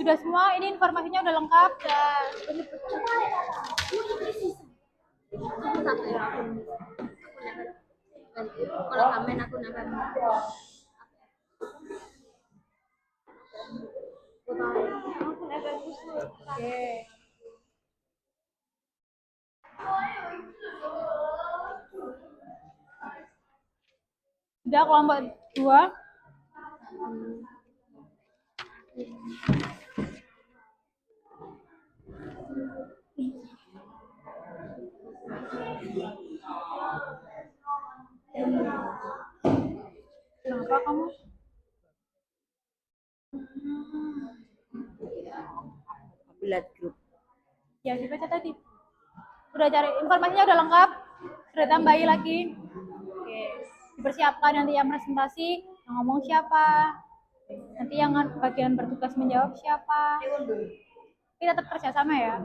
[SPEAKER 1] Sudah semua, ini informasinya udah lengkap.
[SPEAKER 6] Kalau kamen aku nambah.
[SPEAKER 1] Oke. Sudah kelompok 2. Kenapa kamu?
[SPEAKER 5] Lihat grup.
[SPEAKER 1] Ya, dibaca tadi. Udah cari informasinya udah lengkap. Sudah tambahi lagi. Oke. Dipersiapkan nanti yang presentasi, yang ngomong siapa. Nanti yang bagian bertugas menjawab siapa. Kita tetap kerja sama ya.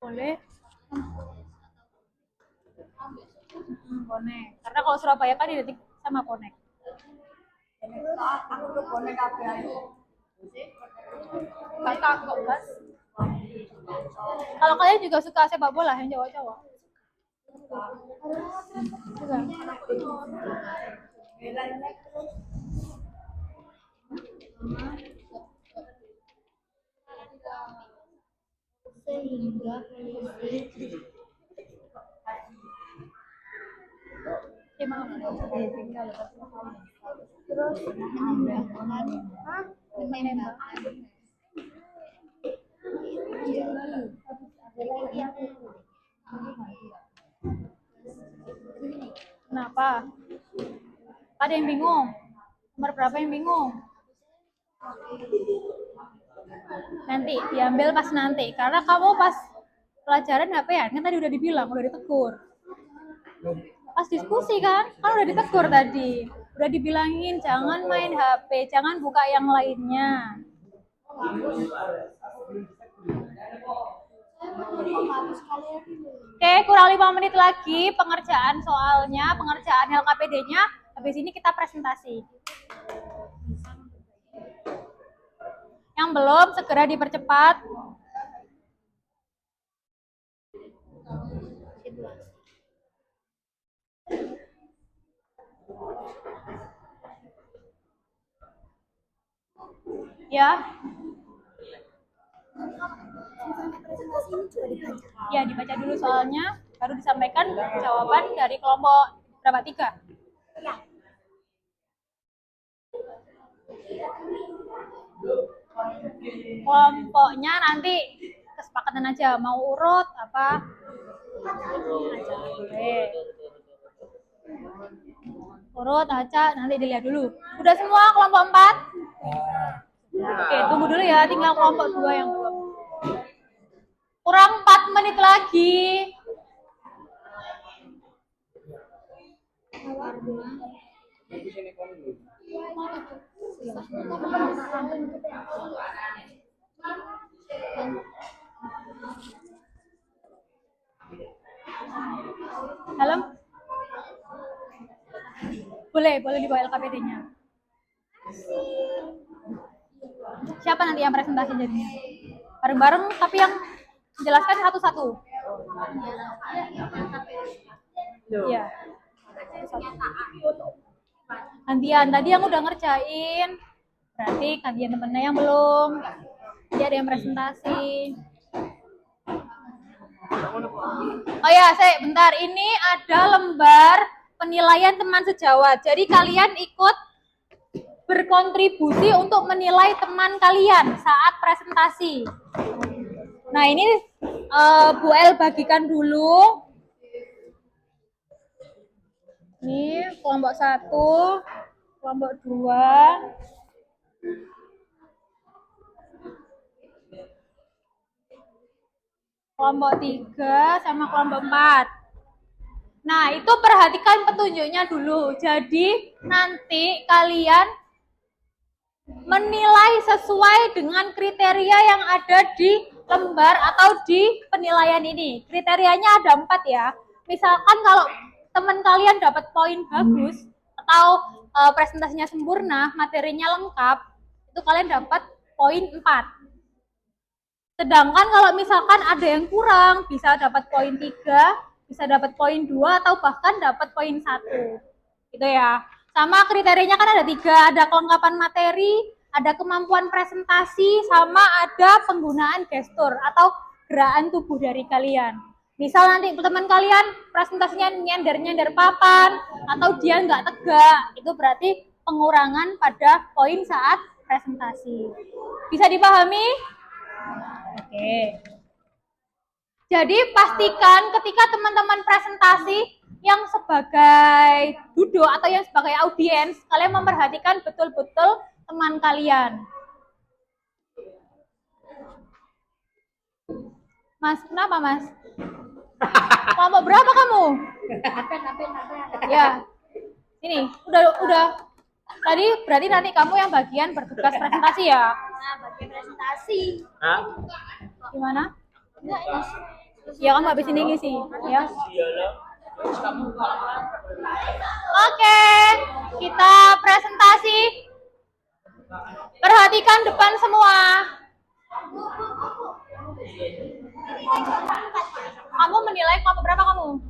[SPEAKER 1] Boleh. Connect. Karena kalau Surabaya kan identik sama Connect.
[SPEAKER 5] Aku ke bonek apa ya?
[SPEAKER 1] Kakak kok, Mas. Kalau kalian juga suka sepak bola yang cowok-cowok? Juga.
[SPEAKER 6] Sehingga polisi
[SPEAKER 1] Terima kasih.
[SPEAKER 6] terus menembakkan
[SPEAKER 1] Kenapa? Ada yang bingung? Nomor berapa yang bingung? Nanti diambil pas nanti, karena kamu pas pelajaran HP-an kan tadi udah dibilang, udah ditegur. Pas diskusi kan udah ditegur tadi. Udah dibilangin jangan main HP, jangan buka yang lainnya. Oke, kurang 5 menit lagi pengerjaan soalnya, pengerjaan LKPD-nya. Habis ini kita presentasi. Yang belum segera dipercepat. Ya. Ya, dibaca dulu soalnya, baru disampaikan jawaban dari kelompok berapa? 3? Kelompoknya nanti kesepakatan aja, mau urut apa? Oke. Urut, acak, nanti dilihat dulu. Udah semua kelompok 4? Oke, tunggu dulu ya, tinggal kelompok 2 yang belum. Kurang 4 menit lagi. Halo? Boleh dibawa LKPD-nya. Siapa nanti yang presentasi jadinya? Bareng-bareng, tapi yang jelaskan satu-satu. Iya. Gantian, tadi yang udah ngerjain. Berarti gantian temennya yang belum. Jadi ada yang presentasi. Oh ya, bentar. Ini ada lembar penilaian teman sejawat. Jadi kalian ikut berkontribusi untuk menilai teman kalian saat presentasi. Nah, ini Bu El bagikan dulu. Ini kelompok 1, kelompok 2. Kelompok 3 sama kelompok 4. Nah, itu perhatikan petunjuknya dulu. Jadi, nanti kalian menilai sesuai dengan kriteria yang ada di lembar atau di penilaian ini. Kriterianya ada 4 ya. Misalkan kalau teman kalian dapat poin bagus atau presentasinya sempurna, materinya lengkap, itu kalian dapat poin 4. Sedangkan kalau misalkan ada yang kurang, bisa dapat poin 3, bisa dapat poin 2, atau bahkan dapat poin 1. Gitu ya. Sama kriterianya kan ada 3, ada kelengkapan materi, ada kemampuan presentasi, sama ada penggunaan gestur atau gerakan tubuh dari kalian. Misal nanti teman kalian presentasinya nyender-nyender papan, atau dia nggak tegak, itu berarti pengurangan pada poin saat presentasi. Bisa dipahami? Oke. Jadi pastikan ketika teman-teman presentasi yang sebagai duduk atau yang sebagai audiens, kalian memperhatikan betul-betul teman kalian. Mas, kenapa Mas? Kelompok berapa kamu? Ya. Ini, udah. Tadi berarti nanti kamu yang bagian bertugas presentasi ya?
[SPEAKER 6] Nah, bagian presentasi.
[SPEAKER 7] Hah?
[SPEAKER 1] Gimana?
[SPEAKER 6] Enggak, ini.
[SPEAKER 1] Ya kamu habis ini ngisi, ya. Oke, kita presentasi. Perhatikan depan semua. Kamu menilai kelompok berapa kamu?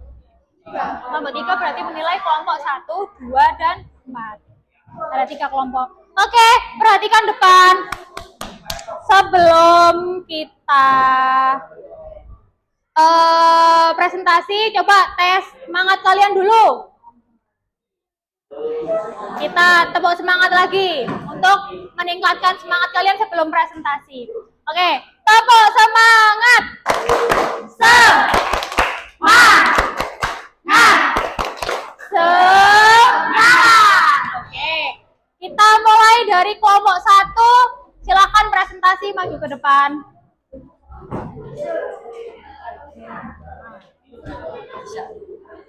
[SPEAKER 1] Kelompok 3 berarti menilai kelompok 1, 2, dan 4. Ada 3 kelompok. Oke, perhatikan depan. Sebelum kita presentasi, coba tes semangat kalian dulu. Kita tepuk semangat lagi untuk meningkatkan semangat kalian sebelum presentasi. Oke, tepuk semangat. Semangat. Oke, kita mulai dari kelompok 1. Silakan presentasi maju ke depan.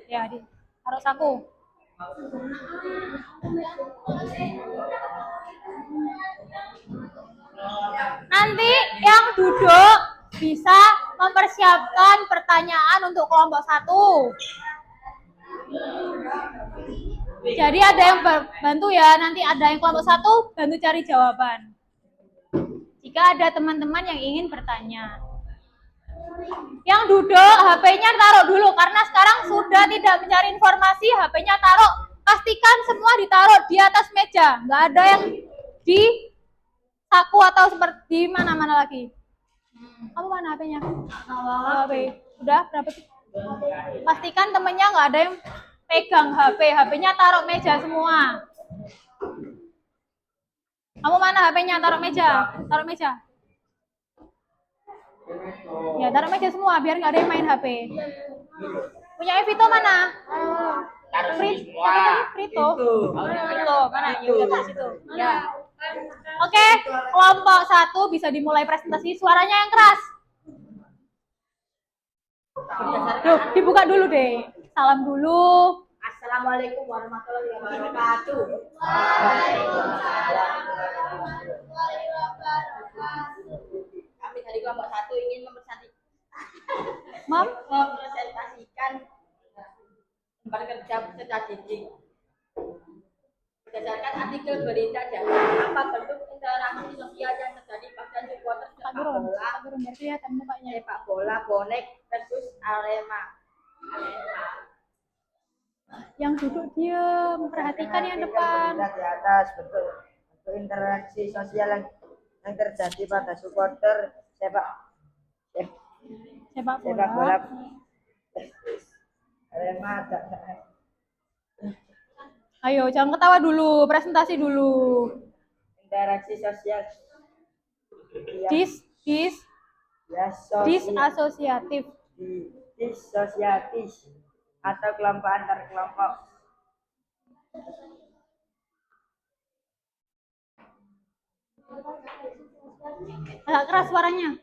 [SPEAKER 1] Ya, taruh saku. Nanti yang duduk bisa mempersiapkan pertanyaan untuk kelompok 1. Jadi ada yang bantu ya, nanti ada yang kelompok 1 bantu cari jawaban. Jika ada teman-teman yang ingin bertanya. Yang duduk HP-nya taruh dulu karena sekarang sudah tidak mencari informasi, HP-nya taruh. Pastikan semua ditaruh di atas meja, nggak ada yang di saku atau seperti mana-mana lagi. Kamu mana HP-nya? HP. Udah berapa sih? Pastikan temennya nggak ada yang pegang HP, HP-nya taruh meja semua. Kamu mana HP-nya? Taruh meja, taruh meja. Ya taruh meja semua biar nggak ada yang main HP. Punya Evito mana? Frito. Mana? Ya di situ. Ya. Oke, kelompok 1 bisa dimulai presentasi. Suaranya yang keras. Duh, dibuka dulu deh. Salam dulu.
[SPEAKER 5] Assalamualaikum warahmatullahi wabarakatuh. Kami dari kelompok 1 ingin mempresentasikan lembar kerja peserta didik. Berdasarkan artikel berita dan apa bentuk interaksi sosial yang terjadi pada supporter sepak bola bonek versus Arema.
[SPEAKER 1] Yang duduk diam, perhatikan yang depan.
[SPEAKER 8] Di atas bentuk interaksi sosial yang terjadi pada supporter sepak bola Arema.
[SPEAKER 1] Ayo, jangan ketawa dulu, presentasi dulu.
[SPEAKER 8] Interaksi sosial
[SPEAKER 1] Disasosiatif
[SPEAKER 8] atau kelompok antar kelompok.
[SPEAKER 1] Agak keras suaranya.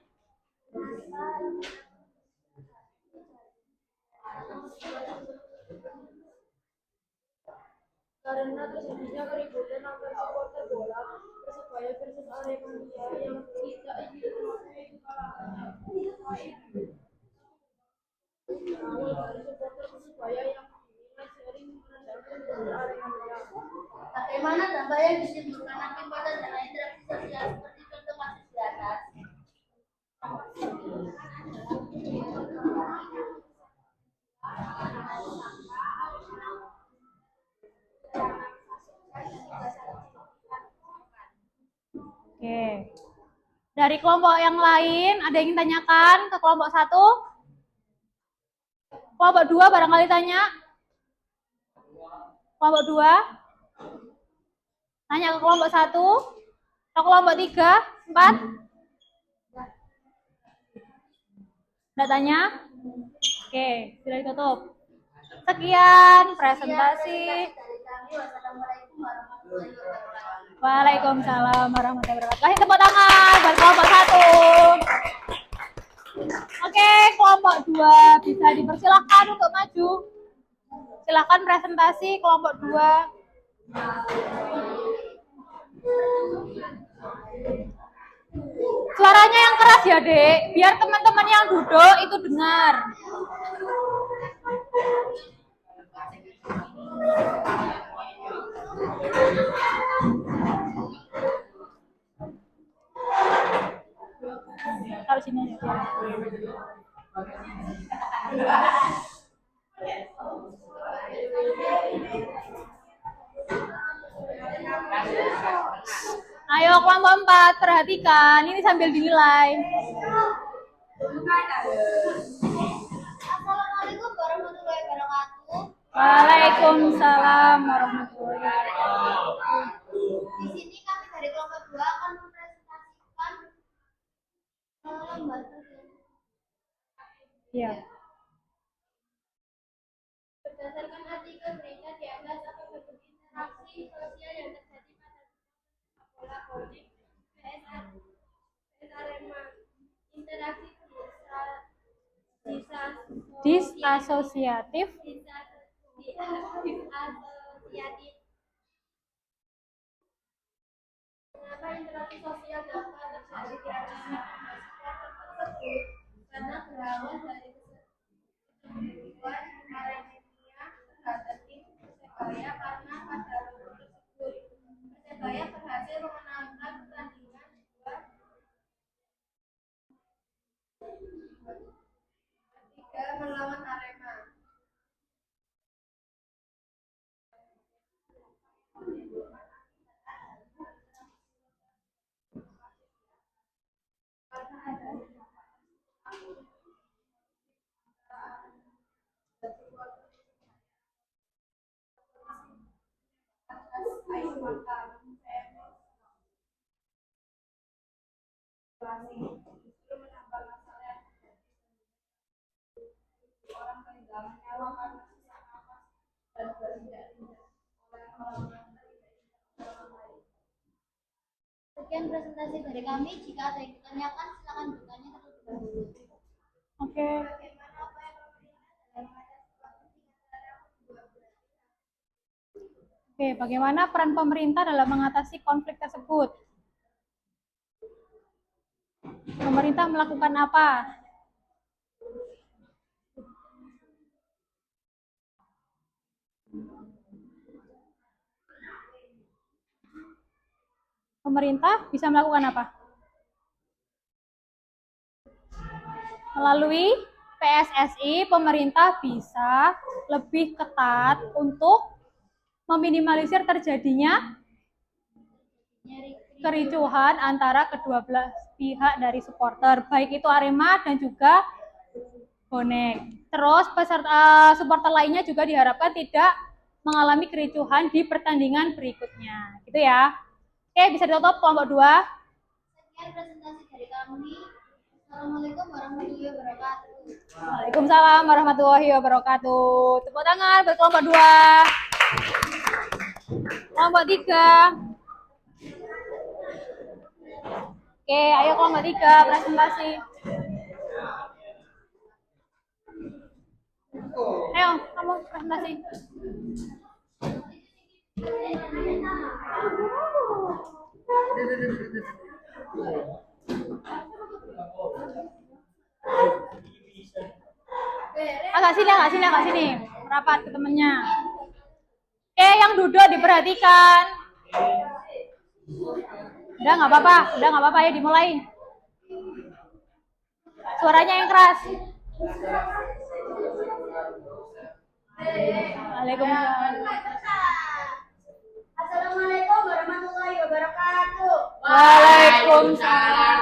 [SPEAKER 6] Karena terjadinya keributan antar supporter bola Persebaya versus Aremania yang tidak berawal dari supporter Persebaya yang dinilai sering merendahkan bola Aremania. Bagaimana dampak yang ditimbulkan akibat adanya interaksi sosial seperti contoh kasus di atas?
[SPEAKER 1] Oke. Dari kelompok yang lain, ada yang ingin tanyakan ke kelompok 1? Kelompok 2 barangkali tanya? Kelompok 2? Tanya ke kelompok 1? Atau kelompok 3? 4? Nggak tanya? Oke, sudah ditutup. Sekian presentasi. Waalaikumsalam warahmatullahi wabarakatuh. Kasih tepuk tangan buat kelompok 1. Oke, kelompok 2 bisa dipersilahkan untuk maju. Silakan presentasi kelompok 2. Suaranya yang keras ya, Dek, biar teman-teman yang duduk itu dengar. Taruh sini aja. Ayo kelompok 4, perhatikan. Ini sambil dinilai.
[SPEAKER 6] Assalamualaikum warahmatullahi wabarakatuh.
[SPEAKER 1] Waalaikumsalam warahmatullahi wabarakatuh.
[SPEAKER 6] Di sini kami dari kelompok 2 akan mempresentasikan lembar kerja.
[SPEAKER 1] Iya.
[SPEAKER 6] Berdasarkan artikel berita di atas apa bentuk interaksi sosial yang terjadi pada bola bonek PS Arema. Interaksi
[SPEAKER 1] Disasosiatif
[SPEAKER 6] inisiatif. Mengapa interaksi sosial dapat terjadi di antara supporter tersebut? Karena berawal dari kesetujuan Aremania terhadap tim Persebaya karena pada logo tersebut Persebaya berhasil memenangkan pertandingan 2-3 melawan Arema. Sekian presentasi dari kami. Jika ada yang ditanyakan, silakan bertanya terlebih dahulu.
[SPEAKER 1] Oke.
[SPEAKER 6] Bagaimana upaya pemerintah dalam
[SPEAKER 1] Oke, bagaimana peran pemerintah dalam mengatasi konflik tersebut? Pemerintah melakukan apa? Pemerintah bisa melakukan apa? Melalui PSSI, pemerintah bisa lebih ketat untuk meminimalisir terjadinya kericuhan antara kedua belah pihak dari supporter, baik itu Arema dan juga bonek. Terus peserta supporter lainnya juga diharapkan tidak mengalami kericuhan di pertandingan berikutnya. Gitu ya. Oke, bisa ditutup kelompok 2.
[SPEAKER 6] Sekian presentasi dari kami. Assalamualaikum warahmatullahi wabarakatuh.
[SPEAKER 1] Waalaikumsalam warahmatullahi wabarakatuh. Tepuk tangan buat kelompok 2. Kelompok 3. Oke, ayo kelompok 3 presentasi. Ayo, kamu presentasi. Agak sini. Merapat ke temennya. Oke, yang duduk diperhatikan. Udah nggak apa-apa, ya dimulai. Suaranya yang keras. Waalaikumsalam.
[SPEAKER 6] Assalamualaikum warahmatullahi wabarakatuh.
[SPEAKER 1] Waalaikumsalam.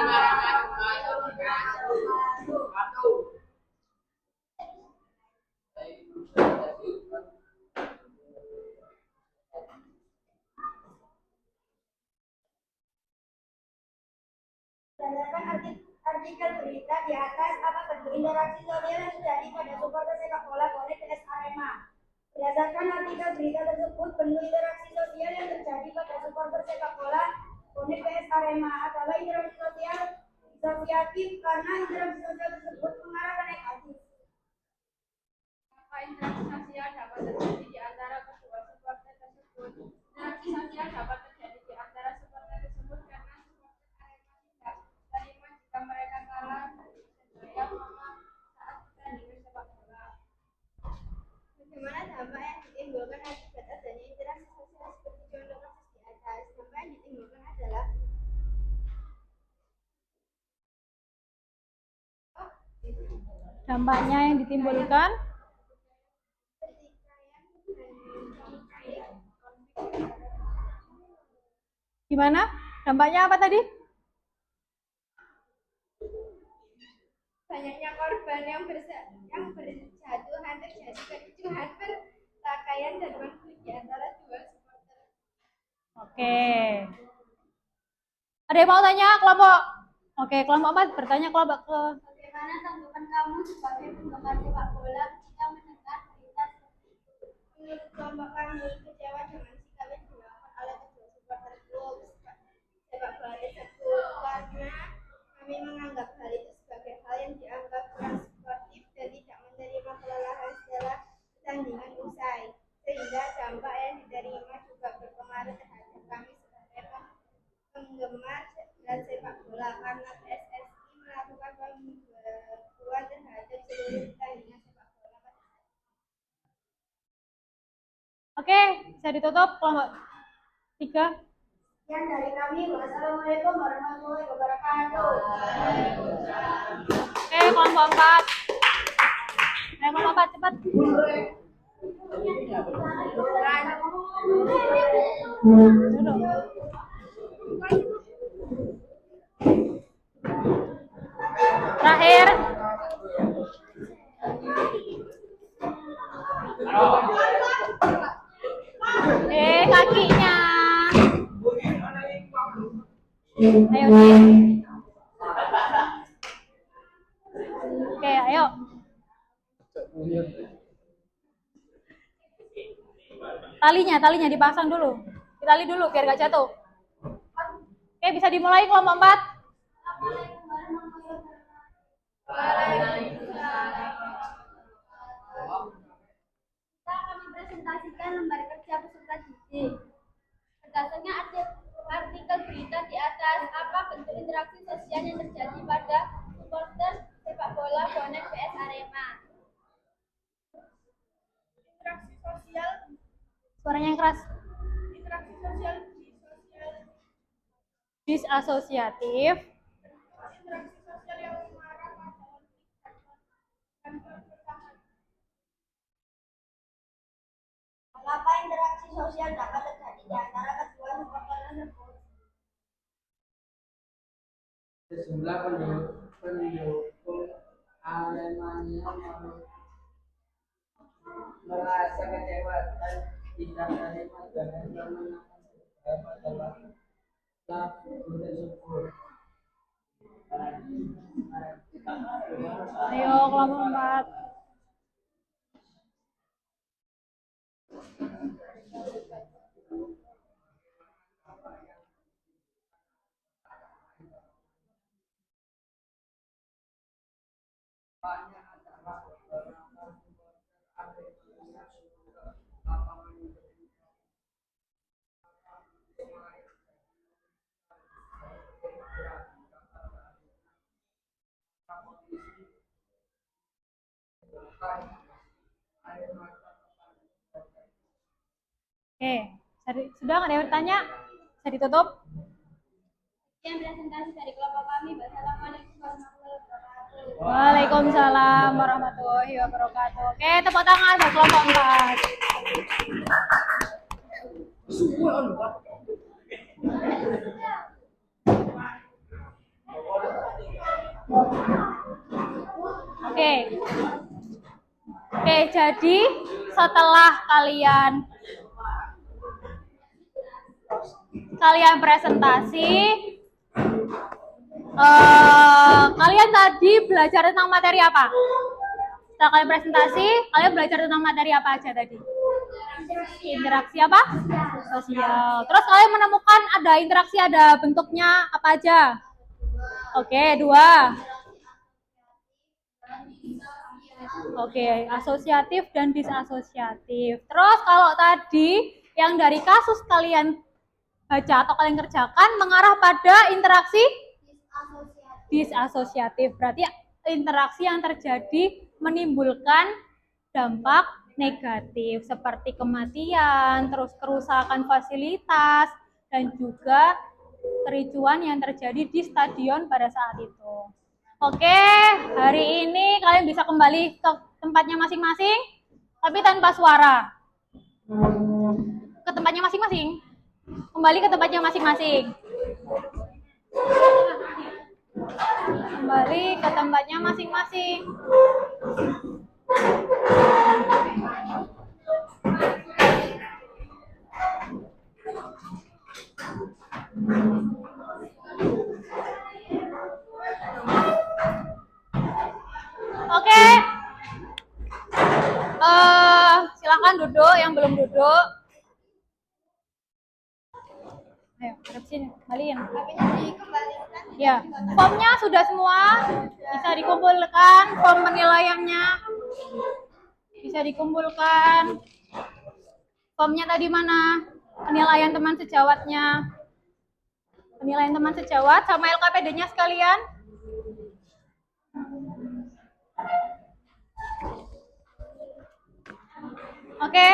[SPEAKER 6] Berdasarkan artikel berita di atas, apa bentuk interaksi sosial yang terjadi pada supporter sepak bola bonek PS Arema? Berdasarkan artikel berita tersebut, bentuk interaksi sosial yang terjadi pada supporter sepak bola bonek PS Arema adalah interaksi sosial disosiatif karena interaksi sosial tersebut mengarah ke negatif. Maka interaksi sosial dapat terjadi di antara kedua supporter tersebut. Interaksi sosial dapat terjadi di antara supporter tersebut karena terima jika mereka kalah Persebaya menolak saat pertandingan sepak bola. Bagaimana dampak yang ditimbulkan akibat adanya interaksi sosial seperti contoh kasus di atas? Dampak yang ditimbulkan adalah
[SPEAKER 1] Dampaknya yang ditimbulkan gimana? Dampaknya apa tadi?
[SPEAKER 6] banyaknya korban yang berjatuhan terjadi kericuhan pertikaian dan konflik di antara dua supporter.
[SPEAKER 1] Oke. Ada yang mau tanya kelompok? Oke, kelompok 4 bertanya kelompok ke.
[SPEAKER 6] Bagaimana tanggapan kamu sebagai penggemar sepak bola ketika mendengar berita seperti itu? Menurut kelompok kami kecewa dengan sikap yang dilakukan oleh kedua supporter klub sepak bola tersebut karena kami menganggap hal itu sebagai hal yang dianggap kurang sportif dan tidak menerima kelelahan setelah pertandingan usai, sehingga dampak yang diterima
[SPEAKER 1] Oke, bisa ditutup kelompok 3.
[SPEAKER 6] Sekian dari kami. Wassalamualaikum warahmatullahi wabarakatuh.
[SPEAKER 1] Oke, kelompok 4. Kelompok 4 cepat. Duduk. Terakhir. Kakinya. Ayo, Din. Oke, ayo. Talinya dipasang dulu. Ditali dulu biar gak jatuh. Oke, bisa dimulai kelompok 4.
[SPEAKER 6] Kita akan mempresentasikan lembar kerja peserta didik. Berdasarkan artikel berita di atas, apa bentuk interaksi sosial yang terjadi pada supporter sepak bola bonek PS Arema? Interaksi sosial.
[SPEAKER 1] Suaranya yang keras.
[SPEAKER 6] Interaksi sosial
[SPEAKER 1] Disasosiatif.
[SPEAKER 6] interaksi sosial yang mengarah pada dan persamaan. Mengapa interaksi sosial dapat terjadi di antara kedua supporter tersebut?
[SPEAKER 9] Sejumlah pendukung Aremania merasa kecewa dan tidak terima dengan kemenangan beberapa dalam lagu tersebut.
[SPEAKER 1] Ayo kelompok 4. Oke, sudah nggak ada yang bertanya? Bisa ditutup?
[SPEAKER 6] Sekian presentasi dari kelompok kami. Wassalamualaikum warahmatullahi wabarakatuh.
[SPEAKER 1] Waalaikumsalam warahmatullahi wabarakatuh. Oke, tepuk tangan buat kelompok 4. Oke, jadi setelah kalian presentasi, kalian tadi belajar tentang materi apa? Setelah kalian presentasi, kalian belajar tentang materi apa aja tadi? Interaksi apa? Sosial. Terus kalian menemukan ada interaksi, ada bentuknya apa aja? Oke, 2. Oke, asosiatif dan disasosiatif. Terus kalau tadi yang dari kasus kalian baca atau kalian kerjakan mengarah pada interaksi disasosiatif. Berarti interaksi yang terjadi menimbulkan dampak negatif seperti kematian, terus kerusakan fasilitas, dan juga kericuan yang terjadi di stadion pada saat itu. Oke, hari ini kalian bisa kembali ke tempatnya masing-masing, tapi tanpa suara. Ke tempatnya masing-masing. Kembali ke tempatnya masing-masing. Kembali ke tempatnya masing-masing. Oke. Silakan duduk yang belum duduk. Ayo, hadap sini, kembaliin. Ya, formnya sudah semua bisa dikumpulkan, form penilaiannya bisa dikumpulkan. Formnya tadi mana? Penilaian teman sejawatnya. Penilaian teman sejawat sama LKPD-nya sekalian. Oke.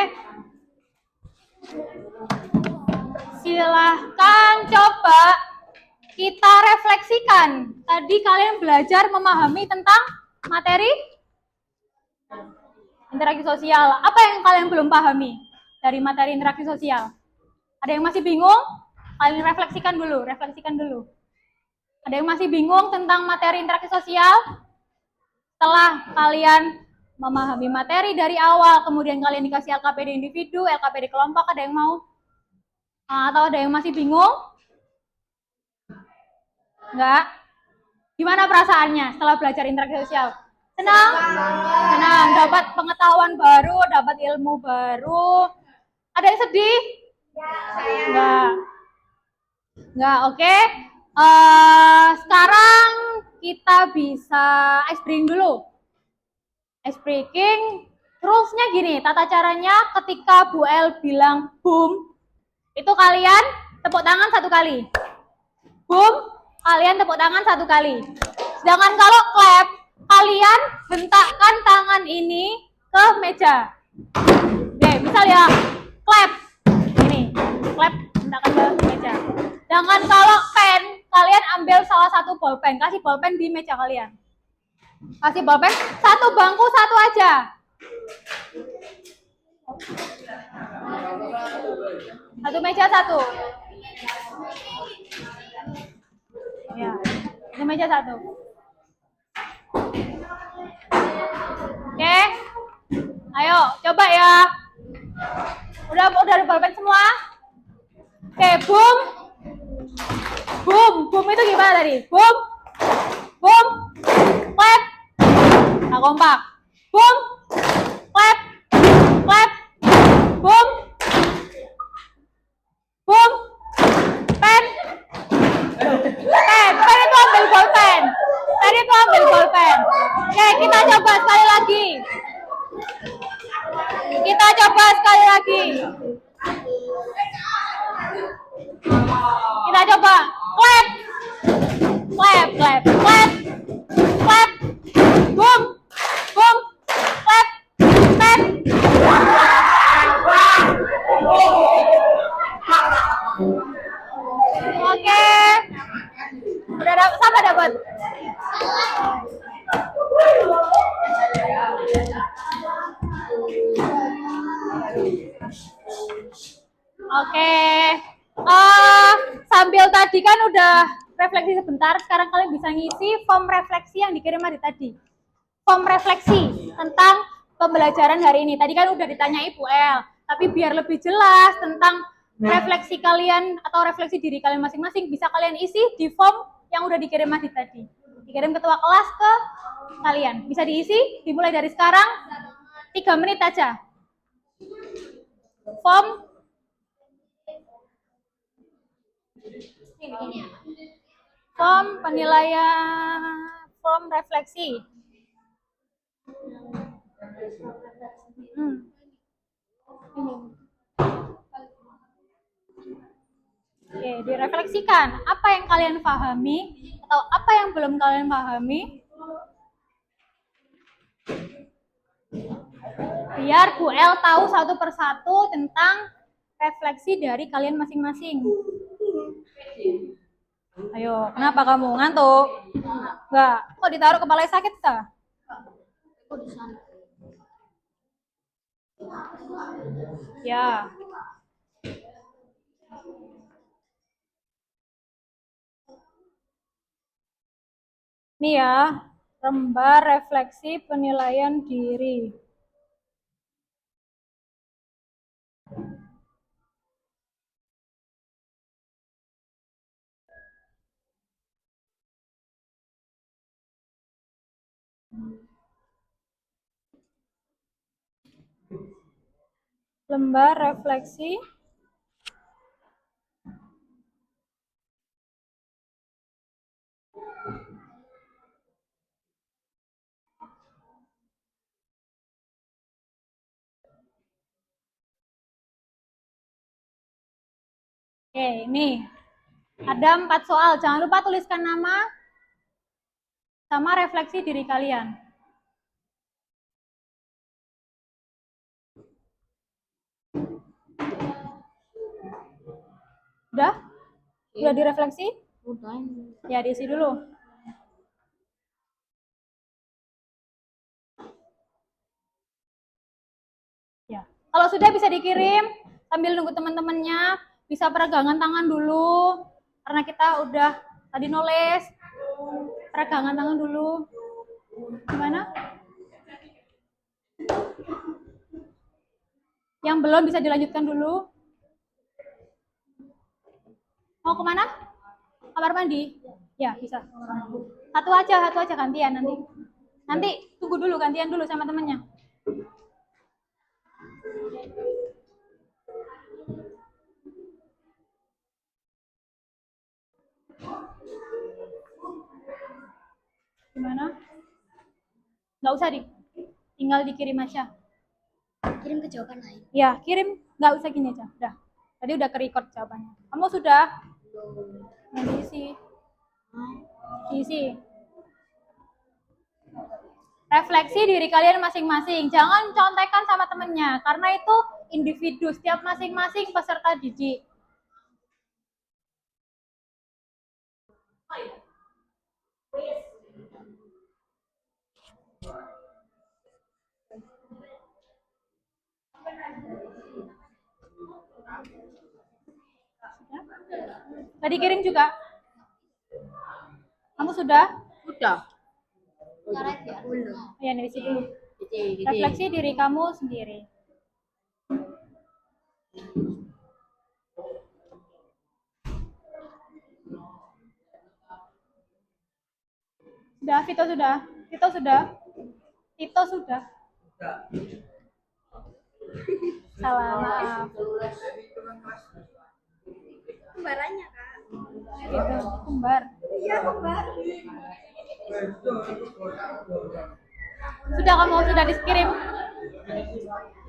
[SPEAKER 1] Silahkan coba kita refleksikan. Tadi kalian belajar memahami tentang materi interaksi sosial. Apa yang kalian belum pahami dari materi interaksi sosial? Ada yang masih bingung? Kalian refleksikan dulu. Ada yang masih bingung tentang materi interaksi sosial? Setelah kalian memahami materi dari awal, kemudian kalian dikasih LKPD individu, LKPD kelompok, ada yang mau? Atau ada yang masih bingung? Enggak? Gimana perasaannya setelah belajar interaksi sosial? Senang? Senang, dapat pengetahuan baru, dapat ilmu baru. Ada yang sedih? Enggak. Enggak, oke. Sekarang kita bisa ice breaking dulu. Ice breaking, rules-nya gini, tata caranya ketika Bu El bilang boom, itu kalian tepuk tangan 1 kali. Boom, kalian tepuk tangan 1 kali. Sedangkan kalau clap, kalian hentakkan tangan ini ke meja. Oke, misal ya, clap. Ini, clap, hentakkan ke meja. Sedangkan kalau pen, kalian ambil salah satu bolpen, kasih bolpen di meja kalian. Kasih bolpen, 1 bangku 1 aja. Satu meja 1. Ya, satu meja 1. Oke, ayo coba ya. Udah ada bolpen semua? Oke, boom. Boom itu gimana tadi? Boom, clap, nah kompak. Boom, clap, boom, pen itu ambil bolpen. Oke, kita coba sekali lagi. Kita coba clap, boom, clap, pen. Oke, udah dapat. Oke, sambil tadi kan udah refleksi sebentar, sekarang kalian bisa ngisi form refleksi yang dikirim hari tadi. Form refleksi tentang pembelajaran hari ini. Tadi kan udah ditanya Ibu El, tapi biar lebih jelas tentang refleksi kalian atau refleksi diri kalian masing-masing, bisa kalian isi di form yang udah dikirim hari tadi. Dikirim ketua kelas ke kalian. Bisa diisi, dimulai dari sekarang, 3 menit aja. Form penilaian, form refleksi. Oke, direfleksikan apa yang kalian pahami atau apa yang belum kalian pahami. Biar Bu El tahu satu persatu tentang refleksi dari kalian masing-masing. Ayo, kenapa kamu ngantuk? Enggak, kok ditaruh kepalanya sakit kah? Ya. Nih ya, lembar refleksi penilaian diri. Lembar refleksi Oke, ini ada 4 soal. Jangan lupa tuliskan nama sama refleksi diri kalian. Udah? Udah direfleksi?
[SPEAKER 6] Udah.
[SPEAKER 1] Ya, diisi dulu. Ya. Kalau sudah bisa dikirim sambil nunggu teman-temannya, bisa peregangan tangan dulu karena kita udah tadi nulis. Peregangan tangan dulu. Gimana? Yang belum bisa dilanjutkan dulu. Mau kemana? Kamar mandi? Ya, bisa. Satu aja gantian nanti. Nanti tunggu dulu, gantian dulu sama temennya. Gimana? Nggak usah tinggal dikirim aja.
[SPEAKER 6] Kirim ke jawaban lain.
[SPEAKER 1] Ya, kirim. Nggak usah gini aja. Udah. Tadi udah ke-record jawabannya. Kamu sudah? Yang diisi. Diisi. Refleksi diri kalian masing-masing. Jangan contekan sama temennya. Karena itu individu. Setiap masing-masing peserta didik. Tadi kirim juga? Kamu sudah?
[SPEAKER 7] Sudah.
[SPEAKER 6] Karet ya.
[SPEAKER 1] Ya, diisi dulu. Refleksi diri kamu sendiri. Sudah, Vito sudah. Vito sudah. Vito sudah. Salah, maaf.
[SPEAKER 6] Kembarannya, Kak.
[SPEAKER 1] Gitu, kembar.
[SPEAKER 6] Iya, kembar.
[SPEAKER 1] Sudah, kamu sudah dikirim?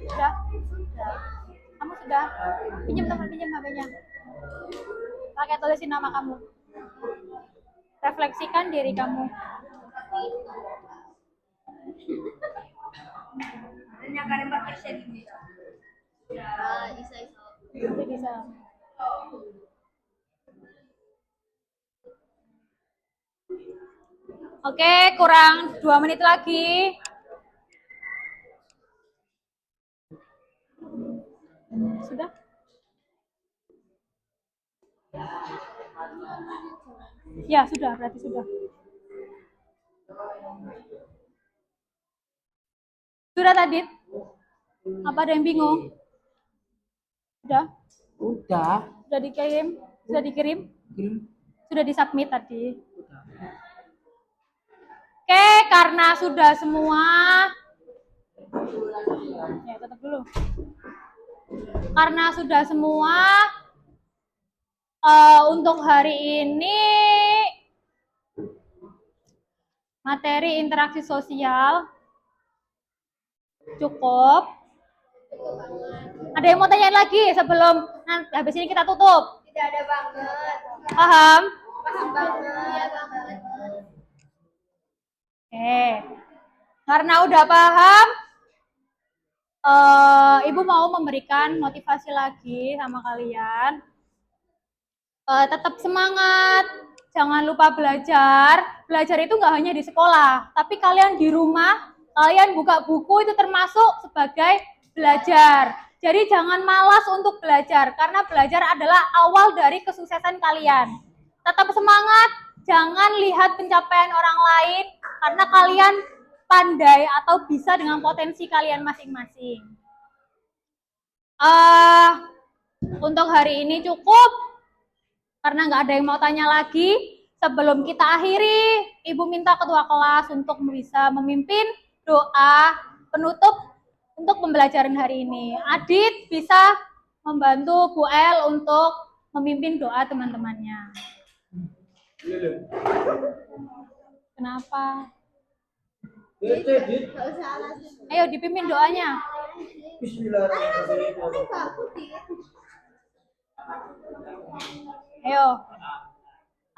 [SPEAKER 1] Sudah? Kamu sudah? Pinjam HP-nya. Pakai tulisin nama kamu. Refleksikan diri kamu. Bisa. Oke, kurang 2 menit lagi. Sudah? Ya, sudah, berarti sudah. Sudah tadi? Apa ada yang bingung? Sudah?
[SPEAKER 7] Udah.
[SPEAKER 1] Sudah dikirim? Sudah dikirim? Sudah disubmit tadi? Oke, karena sudah semua. Ya, tutup dulu. Karena sudah semua, untuk hari ini materi interaksi sosial cukup. Ada yang mau tanya lagi sebelum habis ini kita tutup?
[SPEAKER 6] Tidak ada banget.
[SPEAKER 1] Paham?
[SPEAKER 6] Paham banget. Iya banget.
[SPEAKER 1] Oke. Karena udah paham, Ibu mau memberikan motivasi lagi sama kalian. Tetap semangat, jangan lupa belajar. Belajar itu nggak hanya di sekolah, tapi kalian di rumah, kalian buka buku itu termasuk sebagai belajar. Jadi jangan malas untuk belajar, karena belajar adalah awal dari kesuksesan kalian. Tetap semangat, jangan lihat pencapaian orang lain, karena kalian pandai atau bisa dengan potensi kalian masing-masing. Untuk hari ini cukup, karena nggak ada yang mau tanya lagi. Sebelum kita akhiri, Ibu minta ketua kelas untuk bisa memimpin doa penutup untuk pembelajaran hari ini. Adit bisa membantu Bu El untuk memimpin doa teman-temannya. Kenapa? Ayo dipimpin doanya. Ayo.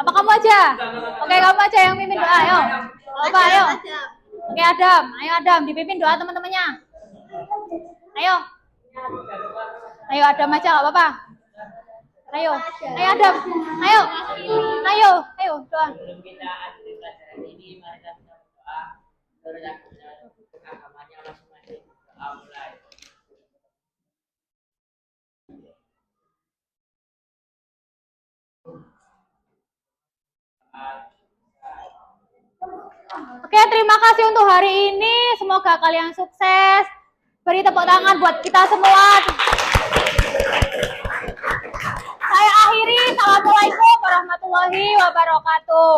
[SPEAKER 1] Apa kamu aja? Oke, kamu aja yang pimpin doa, ayo. Apa, ayo. Oke, Adam. Ayo Adam, dipimpin doa teman-temannya. Ayo. Ayo Adam aja, nggak apa-apa. Ayo, Adam. Ayo, doa.
[SPEAKER 7] Sebelum kita akhiri pelajaran ini, mari kita berdoa. Menurut agamanya masing-masing. Doa mulai.
[SPEAKER 1] Oke, terima kasih untuk hari ini. Semoga kalian sukses. Beri tepuk tangan buat kita semua. Saya akhiri. Assalamualaikum warahmatullahi wabarakatuh.